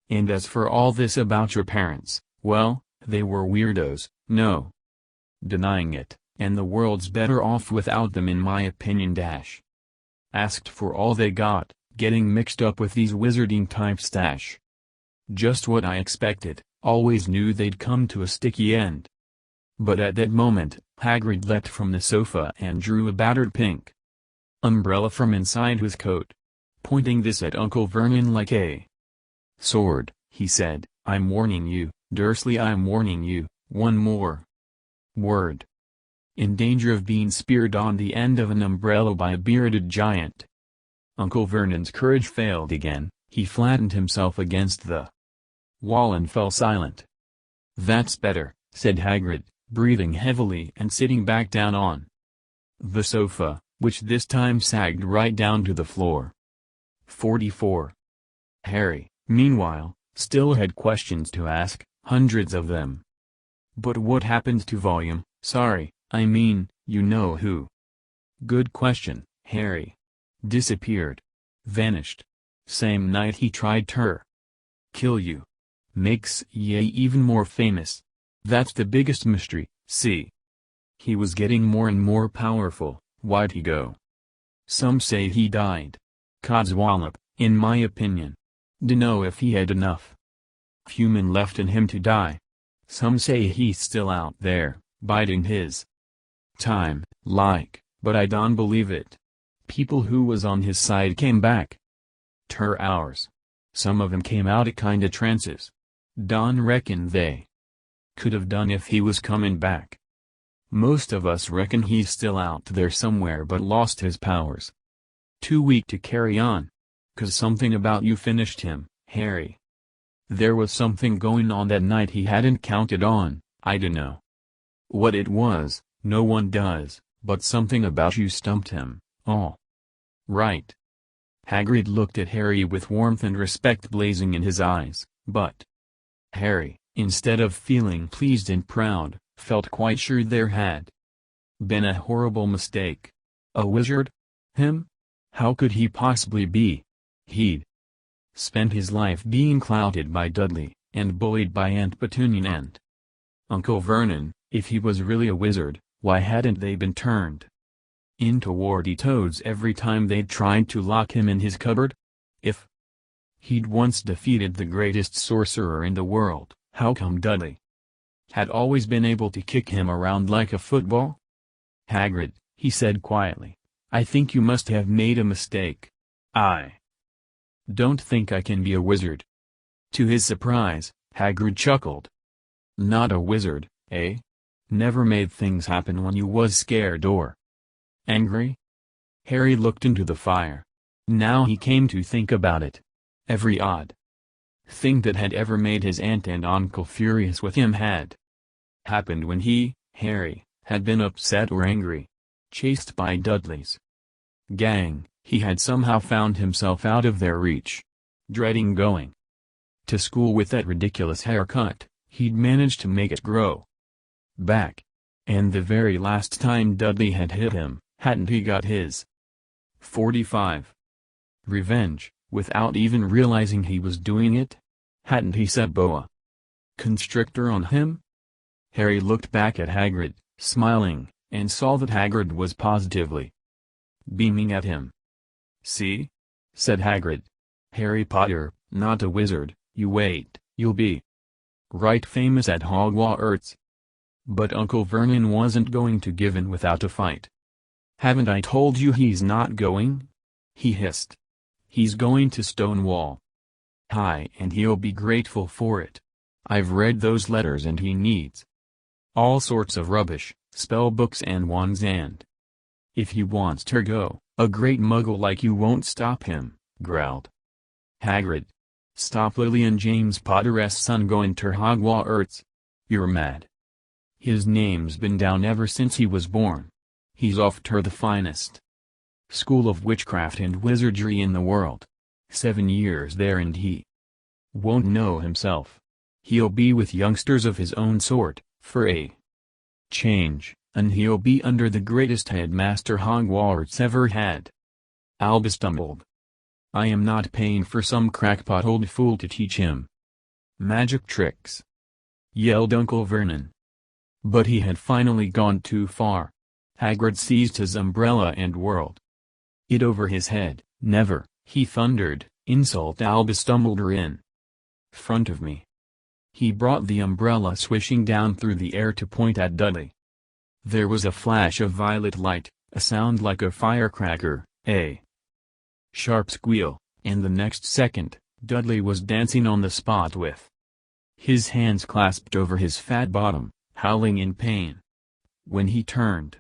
Speaker 1: And as for all this about your parents, well, they were weirdos, no denying it, and the world's better off without them in my opinion. Asked for all they got, getting mixed up with these wizarding types. Just what I expected, always knew they'd come to a sticky end. But at that moment, Hagrid leapt from the sofa and drew a battered pink umbrella from inside his coat. Pointing this at Uncle Vernon like a sword, he said, "I'm warning you, Dursley, I'm warning you, one more word. In danger of being speared on the end of an umbrella by a bearded giant." Uncle Vernon's courage failed again, he flattened himself against the wall and fell silent. "That's better," said Hagrid, breathing heavily and sitting back down on the sofa, which this time sagged right down to the floor. 44. Harry, meanwhile, still had questions to ask, hundreds of them. But what happened to Volume, sorry, I mean, you know who? Good question, Harry. Disappeared. Vanished. Same night he tried to kill you. Makes ye even more famous. That's the biggest mystery, see? He was getting more and more powerful, why'd he go? Some say he died. Codswallop, in my opinion. Dunno if he had enough human left in him to die. Some say he's still out there, biding his time, like, but I don't believe it. People who was on his side came back. Ter ours. Some of 'em came out of kinda trances. Don reckon they could have done if he was comin' back. Most of us reckon he's still out there somewhere but lost his powers. Too weak to carry on. 'Cause something about you finished him, Harry. There was something going on that night he hadn't counted on, I dunno what it was, no one does, but something about you stumped him, all right. Hagrid looked at Harry with warmth and respect blazing in his eyes, but Harry, instead of feeling pleased and proud, felt quite sure there had been a horrible mistake. A wizard? Him? How could he possibly be? He'd spent his life being clouted by Dudley, and bullied by Aunt Petunia and Uncle Vernon. If he was really a wizard, why hadn't they been turned into warty toads every time they'd tried to lock him in his cupboard? If he'd once defeated the greatest sorcerer in the world, how come Dudley had always been able to kick him around like a football? Hagrid, he said quietly, I think you must have made a mistake. I don't think I can be a wizard. To his surprise, Hagrid chuckled. Not a wizard, eh? Never made things happen when you was scared or angry? Harry looked into the fire. Now he came to think about it. Every odd thing that had ever made his aunt and uncle furious with him had happened when he, Harry, had been upset or angry. Chased by Dudley's gang, he had somehow found himself out of their reach. Dreading going to school with that ridiculous haircut, he'd managed to make it grow back. And the very last time Dudley had hit him, hadn't he got his 45 revenge, without even realizing he was doing it? Hadn't he set boa constrictor on him? Harry looked back at Hagrid, smiling, and saw that Hagrid was positively beaming at him. See? Said Hagrid. Harry Potter, not a wizard, you wait, you'll be right famous at Hogwarts. But Uncle Vernon wasn't going to give in without a fight. Haven't I told you he's not going? He hissed. He's going to Stonewall High, and he'll be grateful for it. I've read those letters and he needs all sorts of rubbish, spell books and wands, and if he wants to go, a great muggle like you won't stop him, growled Hagrid. Stop Lillian James Potter's son going to Hogwarts? You're mad. His name's been down ever since he was born. He's off to the finest school of witchcraft and wizardry in the world. 7 years there and he won't know himself. He'll be with youngsters of his own sort, for a change, and he'll be under the greatest headmaster Hogwarts ever had. Albus stumbled I am not paying for some crackpot old fool to teach him magic tricks," yelled Uncle Vernon. But he had finally gone too far. Hagrid seized his umbrella and whirled it over his head. "Never," he thundered, "insult Albus Dumbledore in front of me." He brought the umbrella swishing down through the air to point at Dudley. There was a flash of violet light, a sound like a firecracker, a sharp squeal, and the next second, Dudley was dancing on the spot with his hands clasped over his fat bottom, howling in pain. When he turned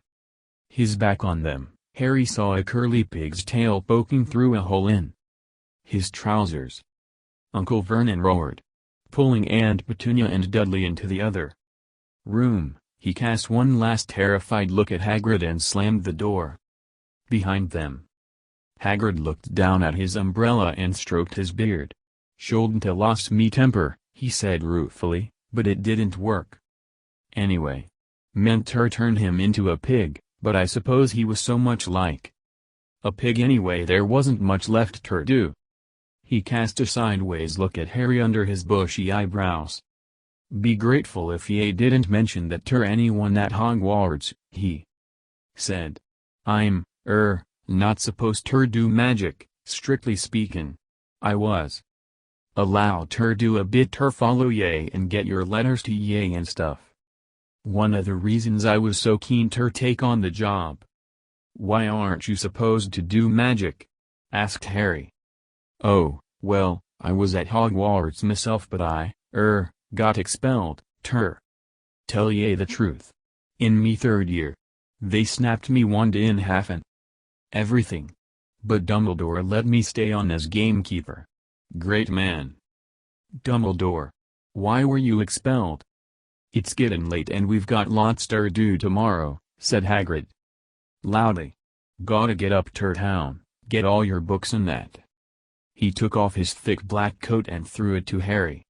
Speaker 1: his back on them, Harry saw a curly pig's tail poking through a hole in his trousers. Uncle Vernon roared, pulling Aunt Petunia and Dudley into the other room. He cast one last terrified look at Hagrid and slammed the door behind them. Hagrid looked down at his umbrella and stroked his beard. "Shouldn't have lost me temper," he said ruefully, "but it didn't work. Anyway, meant to turn him into a pig, but I suppose he was so much like a pig anyway there wasn't much left to do." He cast a sideways look at Harry under his bushy eyebrows. "Be grateful if ye didn't mention that to anyone at Hogwarts," he said. "I'm, not supposed to do magic, strictly speaking. I was allowed to do a bit to follow ye and get your letters to ye and stuff. One of the reasons I was so keen to take on the job." "Why aren't you supposed to do magic?" asked Harry. "Oh, well, I was at Hogwarts myself but I, got expelled, tell ye the truth. In me third year. They snapped me wand in half and everything. But Dumbledore let me stay on as gamekeeper. Great man." "Dumbledore. Why were you expelled?" "It's getting late and we've got lots to do tomorrow," said Hagrid loudly. "Gotta get up to town, get all your books and that." He took off his thick black coat and threw it to Harry.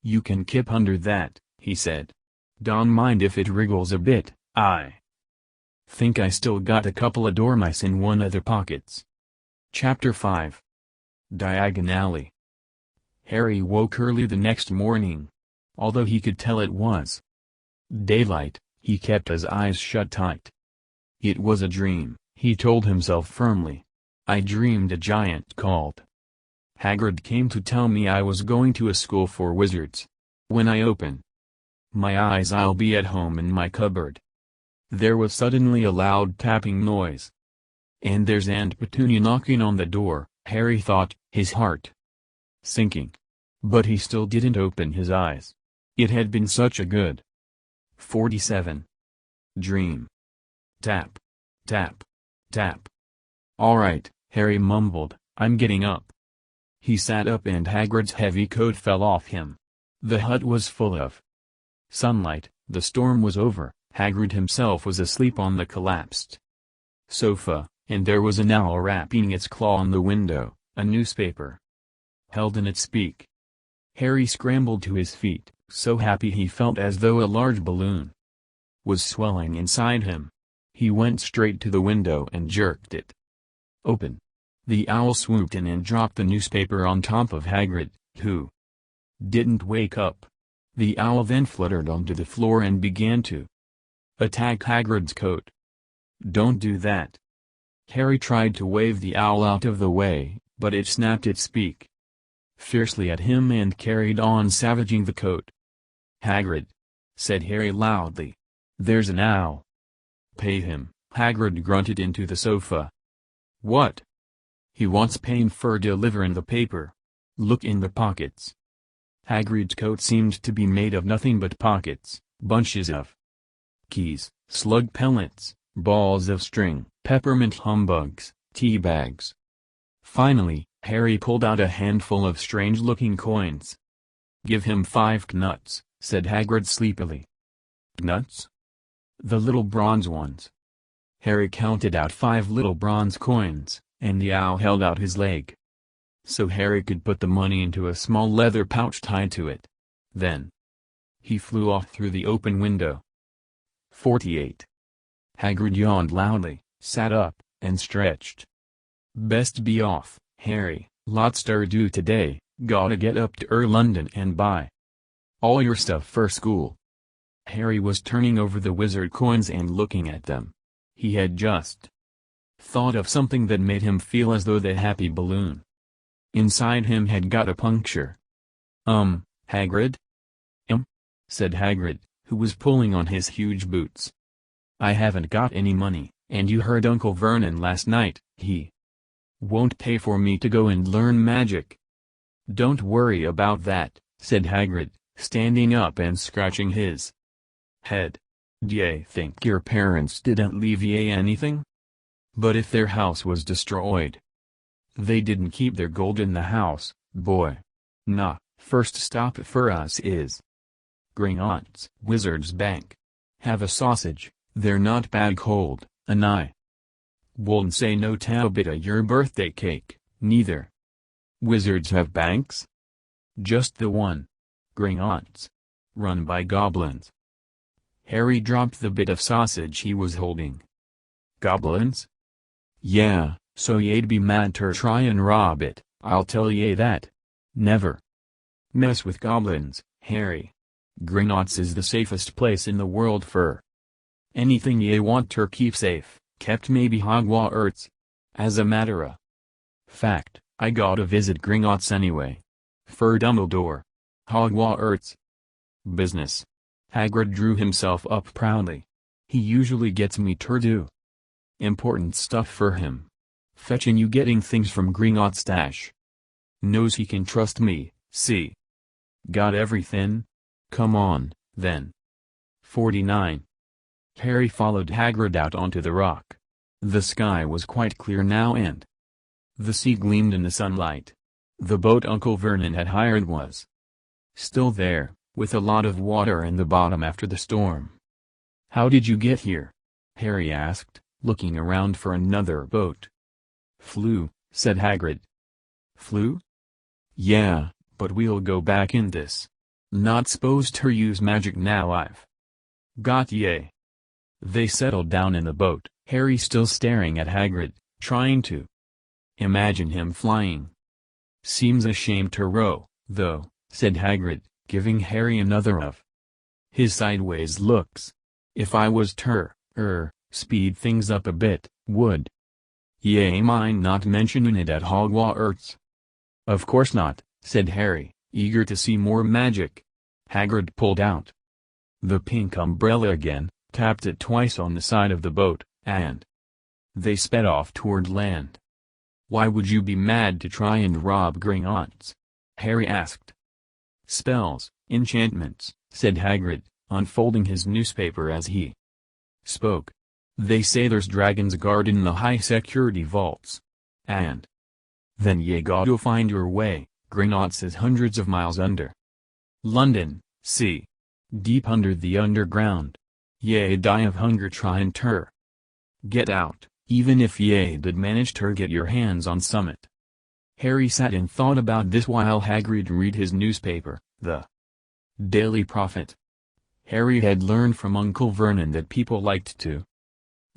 Speaker 1: "You can kip under that," he said. "Don't mind if it wriggles a bit. I think I still got a couple of dormice in one of the pockets." Chapter 5 Diagon Alley. Harry woke early the next morning. Although he could tell it was daylight, he kept his eyes shut tight. It was a dream, he told himself firmly. "I dreamed a giant called Hagrid came to tell me I was going to a school for wizards. When I open my eyes I'll be at home in my cupboard." There was suddenly a loud tapping noise. "And there's Aunt Petunia knocking on the door," Harry thought, his heart sinking. But he still didn't open his eyes. It had been such a good 47 dream. Tap. Tap. Tap. "All right," Harry mumbled, "I'm getting up." He sat up and Hagrid's heavy coat fell off him. The hut was full of sunlight, the storm was over, Hagrid himself was asleep on the collapsed sofa, and there was an owl rapping its claw on the window, a newspaper held in its beak. Harry scrambled to his feet, so happy he felt as though a large balloon was swelling inside him. He went straight to the window and jerked it open. The owl swooped in and dropped the newspaper on top of Hagrid, who didn't wake up. The owl then fluttered onto the floor and began to attack Hagrid's coat. "Don't do that." Harry tried to wave the owl out of the way, but it snapped its beak fiercely at him and carried on savaging the coat. "Hagrid," said Harry loudly, "there's an owl." "Pay him," Hagrid grunted into the sofa. "What?" "He wants paying for delivering the paper. Look in the pockets." Hagrid's coat seemed to be made of nothing but pockets, bunches of keys, slug pellets, balls of string, peppermint humbugs, tea bags. Finally, Harry pulled out a handful of strange-looking coins. "Give him 5 knuts," said Hagrid sleepily. "Knuts?" "The little bronze ones." Harry counted out 5 little bronze coins, and the owl held out his leg so Harry could put the money into a small leather pouch tied to it. Then he flew off through the open window. 48. Hagrid yawned loudly, sat up, and stretched. "Best be off," Harry, lots to do today, gotta get up to London and buy all your stuff for school. Harry was turning over the wizard coins and looking at them. He had just thought of something that made him feel as though the happy balloon inside him had got a puncture. Hagrid? Said Hagrid, who was pulling on his huge boots. I haven't got any money, and you heard Uncle Vernon last night, he won't pay for me to go and learn magic. Don't worry about that, said Hagrid, standing up and scratching his head. D'ye think your parents didn't leave ye anything? But if their house was destroyed, they didn't keep their gold in the house, boy. Nah, first stop for us is Gringotts Wizard's Bank. Have a sausage, they're not bad cold, and I won't say no to a bit of your birthday cake, neither. Wizards have banks? Just the one. Gringotts. Run by goblins. Harry dropped the bit of sausage he was holding. Goblins? Yeah, so ye'd be mad ter try and rob it, I'll tell ye that. Never mess with goblins, Harry. Gringotts is the safest place in the world for anything ye want ter keep safe, kept maybe Hogwarts. As a matter of fact, I gotta visit Gringotts anyway. For Dumbledore. Hogwarts business. Hagrid drew himself up proudly. He usually gets me ter do important stuff for him. Fetching you getting things from Gringotts stash. Knows he can trust me, see? Got everything? Come on, then. 49. Harry followed Hagrid out onto the rock. The sky was quite clear now and the sea gleamed in the sunlight. The boat Uncle Vernon had hired was still there, with a lot of water in the bottom after the storm. How did you get here? Harry asked, looking around for another boat. Flew, said Hagrid. Flew? Yeah, but we'll go back in this. Not supposed to use magic now I've got ye. They settled down in the boat, Harry still staring at Hagrid, trying to imagine him flying. Seems a shame to row, though, said Hagrid, giving Harry another of his sideways looks. If I was speed things up a bit, would ye mind not mentioning it at Hogwarts? Of course not, said Harry, eager to see more magic. Hagrid pulled out the pink umbrella again, tapped it twice on the side of the boat, and they sped off toward land. Why would you be mad to try and rob Gringotts? Harry asked. Spells, enchantments, said Hagrid, unfolding his newspaper as he spoke. They say there's dragons guard in the high-security vaults. And then ye gotta find your way. Gringotts is hundreds of miles under London, see? Deep under the underground. Ye die of hunger tryin' ter get out, even if ye did manage ter get your hands on summit. Harry sat and thought about this while Hagrid read his newspaper, the Daily Prophet. Harry had learned from Uncle Vernon that people liked to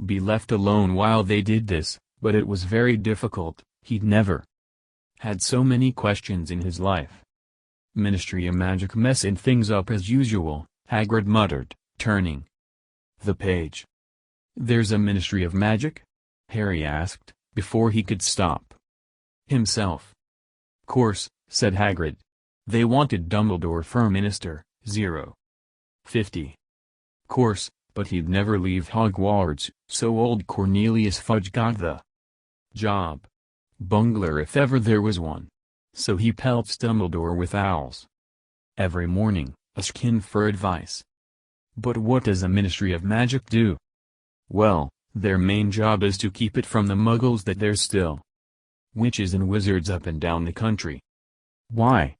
Speaker 1: be left alone while they did this, but it was very difficult. He'd never had so many questions in his life. Ministry of Magic messing things up as usual, Hagrid muttered, turning the page. There's a Ministry of Magic? Harry asked, before he could stop himself. Course, said Hagrid. They wanted Dumbledore for Minister, 50. Course, but he'd never leave Hogwarts, so old Cornelius Fudge got the job. Bungler if ever there was one. So he pelts Dumbledore with owls every morning, asking for advice. But what does a Ministry of Magic do? Well, their main job is to keep it from the muggles that there's still witches and wizards up and down the country. Why?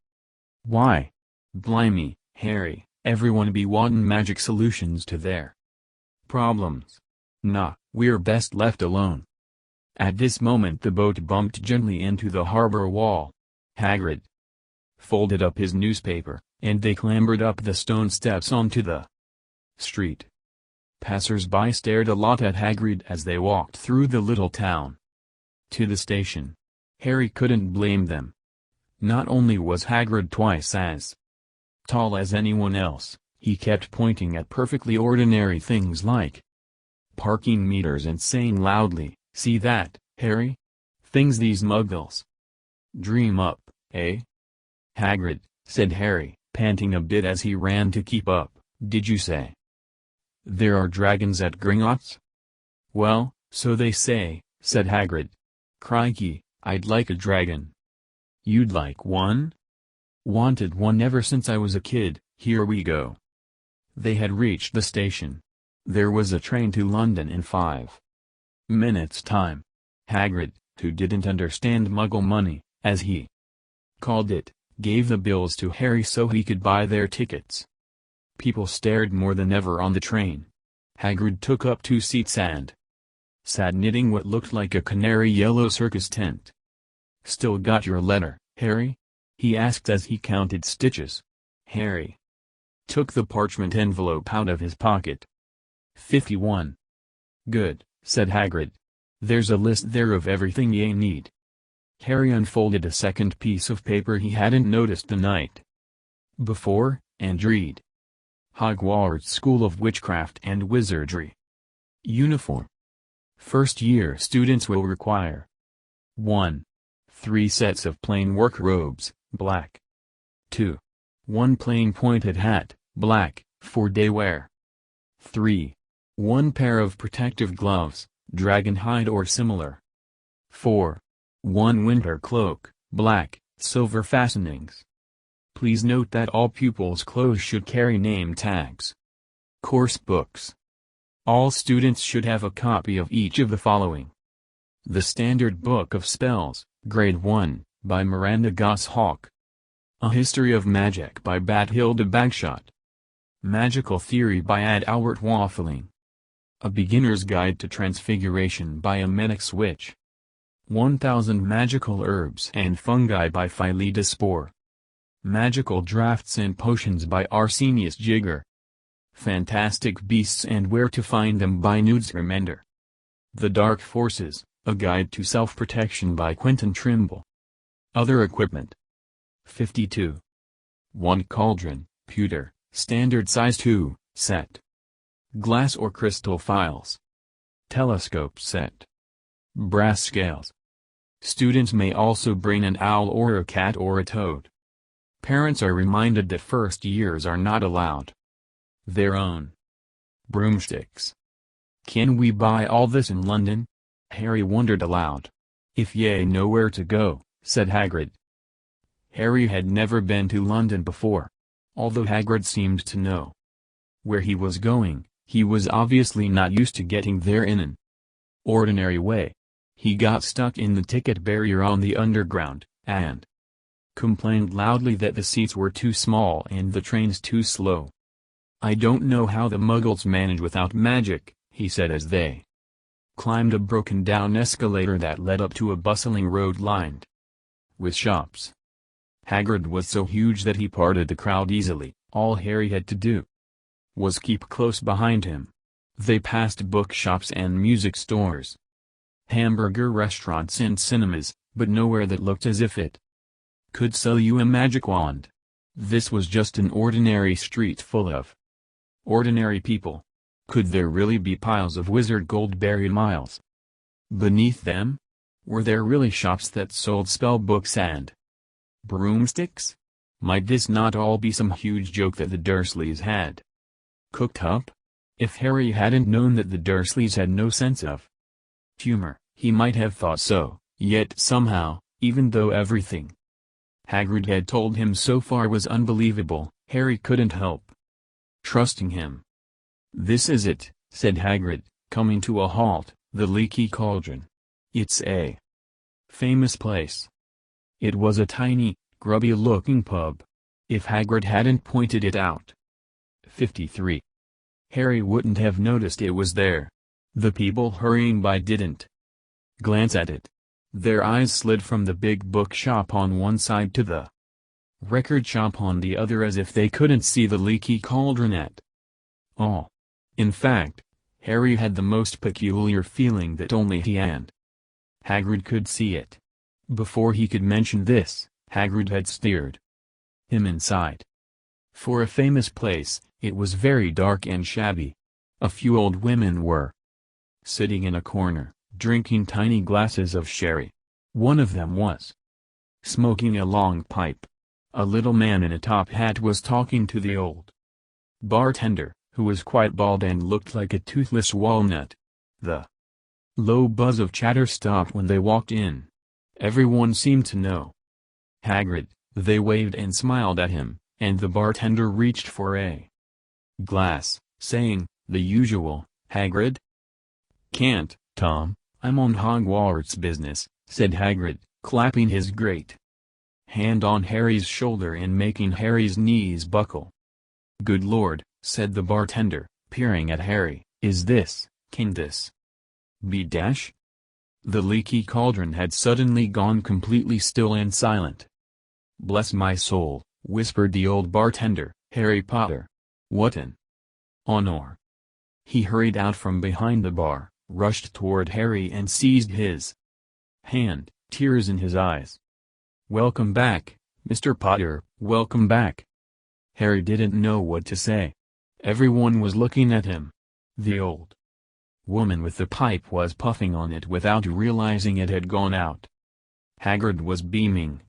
Speaker 1: Why? Blimey, Harry, everyone be wantin' magic solutions to their problems. Nah, we're best left alone. At this moment the boat bumped gently into the harbor wall. Hagrid folded up his newspaper, and they clambered up the stone steps onto the street. Passers-by stared a lot at Hagrid as they walked through the little town to the station. Harry couldn't blame them. Not only was Hagrid twice as tall as anyone else, he kept pointing at perfectly ordinary things like parking meters and saying loudly, "See that, Harry? Things these muggles dream up, eh?" "Hagrid," said Harry, panting a bit as he ran to keep up, "did you say there are dragons at Gringotts?" "Well, so they say," said Hagrid. "Crikey, I'd like a dragon." "You'd like one?" "Wanted one ever since I was a kid. Here we go." They had reached the station. There was a train to London in 5 minutes' time. Hagrid, who didn't understand Muggle money, as he called it, gave the bills to Harry so he could buy their tickets. People stared more than ever on the train. Hagrid took up 2 seats and sat knitting what looked like a canary yellow circus tent. "Still got your letter, Harry?" he asked as he counted stitches. Harry took the parchment envelope out of his pocket. 51. "Good," said Hagrid. "There's a list there of everything ye need." Harry unfolded a second piece of paper he hadn't noticed the night before, and read. Hogwarts School of Witchcraft and Wizardry. Uniform. First-year students will require 1. 3 sets of plain work robes, black. 2. 1 plain pointed hat, black, for day wear. 3. 1 pair of protective gloves, dragon hide or similar. 4. 1 winter cloak, black, silver fastenings. Please note that all pupils' clothes should carry name tags. Course books. All students should have a copy of each of the following. The Standard Book of Spells, Grade 1, by Miranda Goshawk. A History of Magic by Bathilda Bagshot. Magical Theory by Ad Albert Waffling. A Beginner's Guide to Transfiguration by Amenix Witch. 1000 Magical Herbs and Fungi by Philida Spore. Magical Drafts and Potions by Arsenius Jigger. Fantastic Beasts and Where to Find Them by Nudes Remender. The Dark Forces, A Guide to Self-Protection by Quentin Trimble. Other equipment. 52. 1 cauldron, pewter, standard size 2, set. Glass or crystal files. Telescope set. Brass scales. Students may also bring an owl or a cat or a toad. Parents are reminded that first years are not allowed their own broomsticks. Can we buy all this in London? Harry wondered aloud. If ye know where to go, said Hagrid. Harry had never been to London before. Although Hagrid seemed to know where he was going, he was obviously not used to getting there in an ordinary way. He got stuck in the ticket barrier on the underground, and complained loudly that the seats were too small and the trains too slow. "I don't know how the Muggles manage without magic," he said as they climbed a broken-down escalator that led up to a bustling road lined with shops. Hagrid was so huge that he parted the crowd easily. All Harry had to do was keep close behind him. They passed bookshops and music stores, hamburger restaurants and cinemas, but nowhere that looked as if it could sell you a magic wand. This was just an ordinary street full of ordinary people. Could there really be piles of wizard gold buried miles beneath them? Were there really shops that sold spell books and broomsticks? Might this not all be some huge joke that the Dursleys had cooked up? If Harry hadn't known that the Dursleys had no sense of humor, he might have thought so, yet somehow, even though everything Hagrid had told him so far was unbelievable, Harry couldn't help trusting him. "This is it," said Hagrid, coming to a halt, "the Leaky Cauldron. It's a famous place." It was a tiny, grubby-looking pub. If Hagrid hadn't pointed it out. 53. Harry wouldn't have noticed it was there. The people hurrying by didn't glance at it. Their eyes slid from the big bookshop on one side to the record shop on the other as if they couldn't see the Leaky Cauldron at all. In fact, Harry had the most peculiar feeling that only he and Hagrid could see it. Before he could mention this, Hagrid had steered him inside. For a famous place, it was very dark and shabby. A few old women were sitting in a corner, drinking tiny glasses of sherry. One of them was smoking a long pipe. A little man in a top hat was talking to the old bartender, who was quite bald and looked like a toothless walnut. The low buzz of chatter stopped when they walked in. Everyone seemed to know Hagrid. They waved and smiled at him, and the bartender reached for a glass, saying, "The usual, Hagrid?" "Can't, Tom, I'm on Hogwarts business," said Hagrid, clapping his great hand on Harry's shoulder and making Harry's knees buckle. "Good Lord," said the bartender, peering at Harry, can this be Dash?" The leaky cauldron had suddenly gone completely still and silent. "Bless my soul," whispered the old bartender, "Harry Potter. What an honor." He hurried out from behind the bar, rushed toward Harry and seized his hand, tears in his eyes. "Welcome back, Mr. Potter, welcome back." Harry didn't know what to say. Everyone was looking at him. The old woman with the pipe was puffing on it without realizing it had gone out. Hagrid was beaming.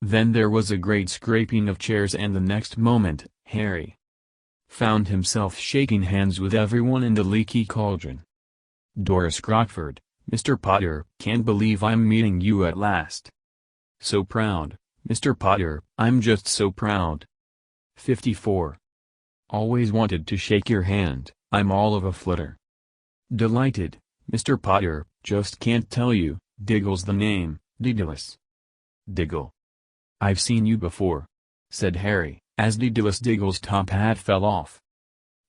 Speaker 1: Then there was a great scraping of chairs and the next moment, Harry found himself shaking hands with everyone in the leaky cauldron. "Doris Crockford, Mr. Potter, can't believe I'm meeting you at last. So proud, Mr. Potter, I'm just so proud. 54. Always wanted to shake your hand, I'm all of a flutter. Delighted, Mr. Potter, just can't tell you, Diggle's the name, Daedalus. Diggle. I've seen you before," said Harry, as Daedalus Diggle's top hat fell off.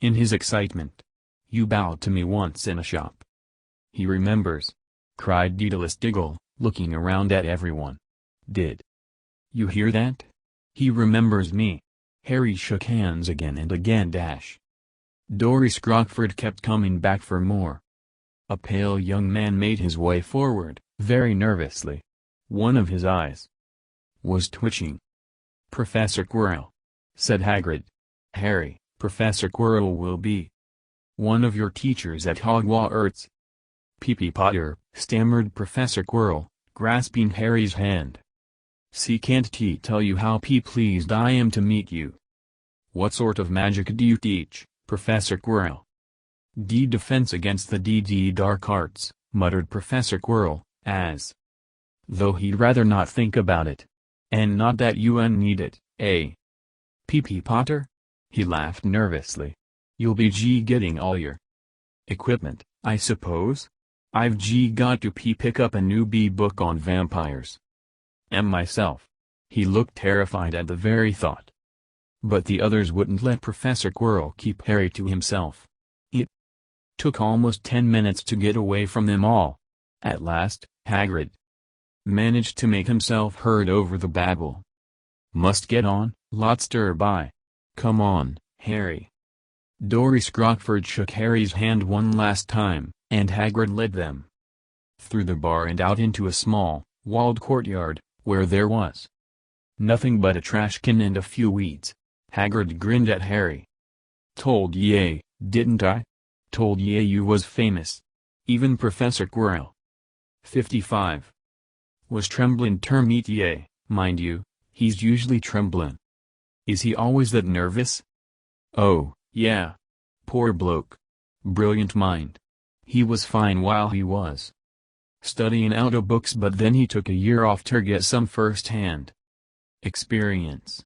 Speaker 1: In his excitement, "You bowed to me once in a shop." "He remembers," cried Daedalus Diggle, looking around at everyone. "Did you hear that? He remembers me." Harry shook hands again and again. Doris Crockford kept coming back for more. A pale young man made his way forward, very nervously. One of his eyes was twitching. "Professor Quirrell," said Hagrid. "Harry, Professor Quirrell will be one of your teachers at Hogwarts." "P.P. Potter," stammered Professor Quirrell, grasping Harry's hand. Can't tell you how pleased I am to meet you." "What sort of magic do you teach, Professor Quirrell?" "Defense against the dark arts," muttered Professor Quirrell, as though he'd rather not think about it. "And not that you need it, eh? P.P. Potter?" He laughed nervously. "You'll be getting all your equipment, I suppose? I've got to pick up a new book on vampires. And myself." He looked terrified at the very thought. But the others wouldn't let Professor Quirrell keep Harry to himself. It took almost 10 minutes to get away from them all. At last, Hagrid managed to make himself heard over the babble. "Must get on, lot stir by. Come on, Harry." Doris Crockford shook Harry's hand one last time, and Hagrid led them through the bar and out into a small, walled courtyard, where there was nothing but a trash can and a few weeds. Hagrid grinned at Harry. "Told ye, didn't I? Told ye you was famous. Even Professor Quirrell 55 was tremblin' ter meet ye, mind you, he's usually tremblin'. Is he always that nervous?" "Oh, yeah. Poor bloke. Brilliant mind. He was fine while he was studying out of books, but then he took a year off ter get some first-hand experience.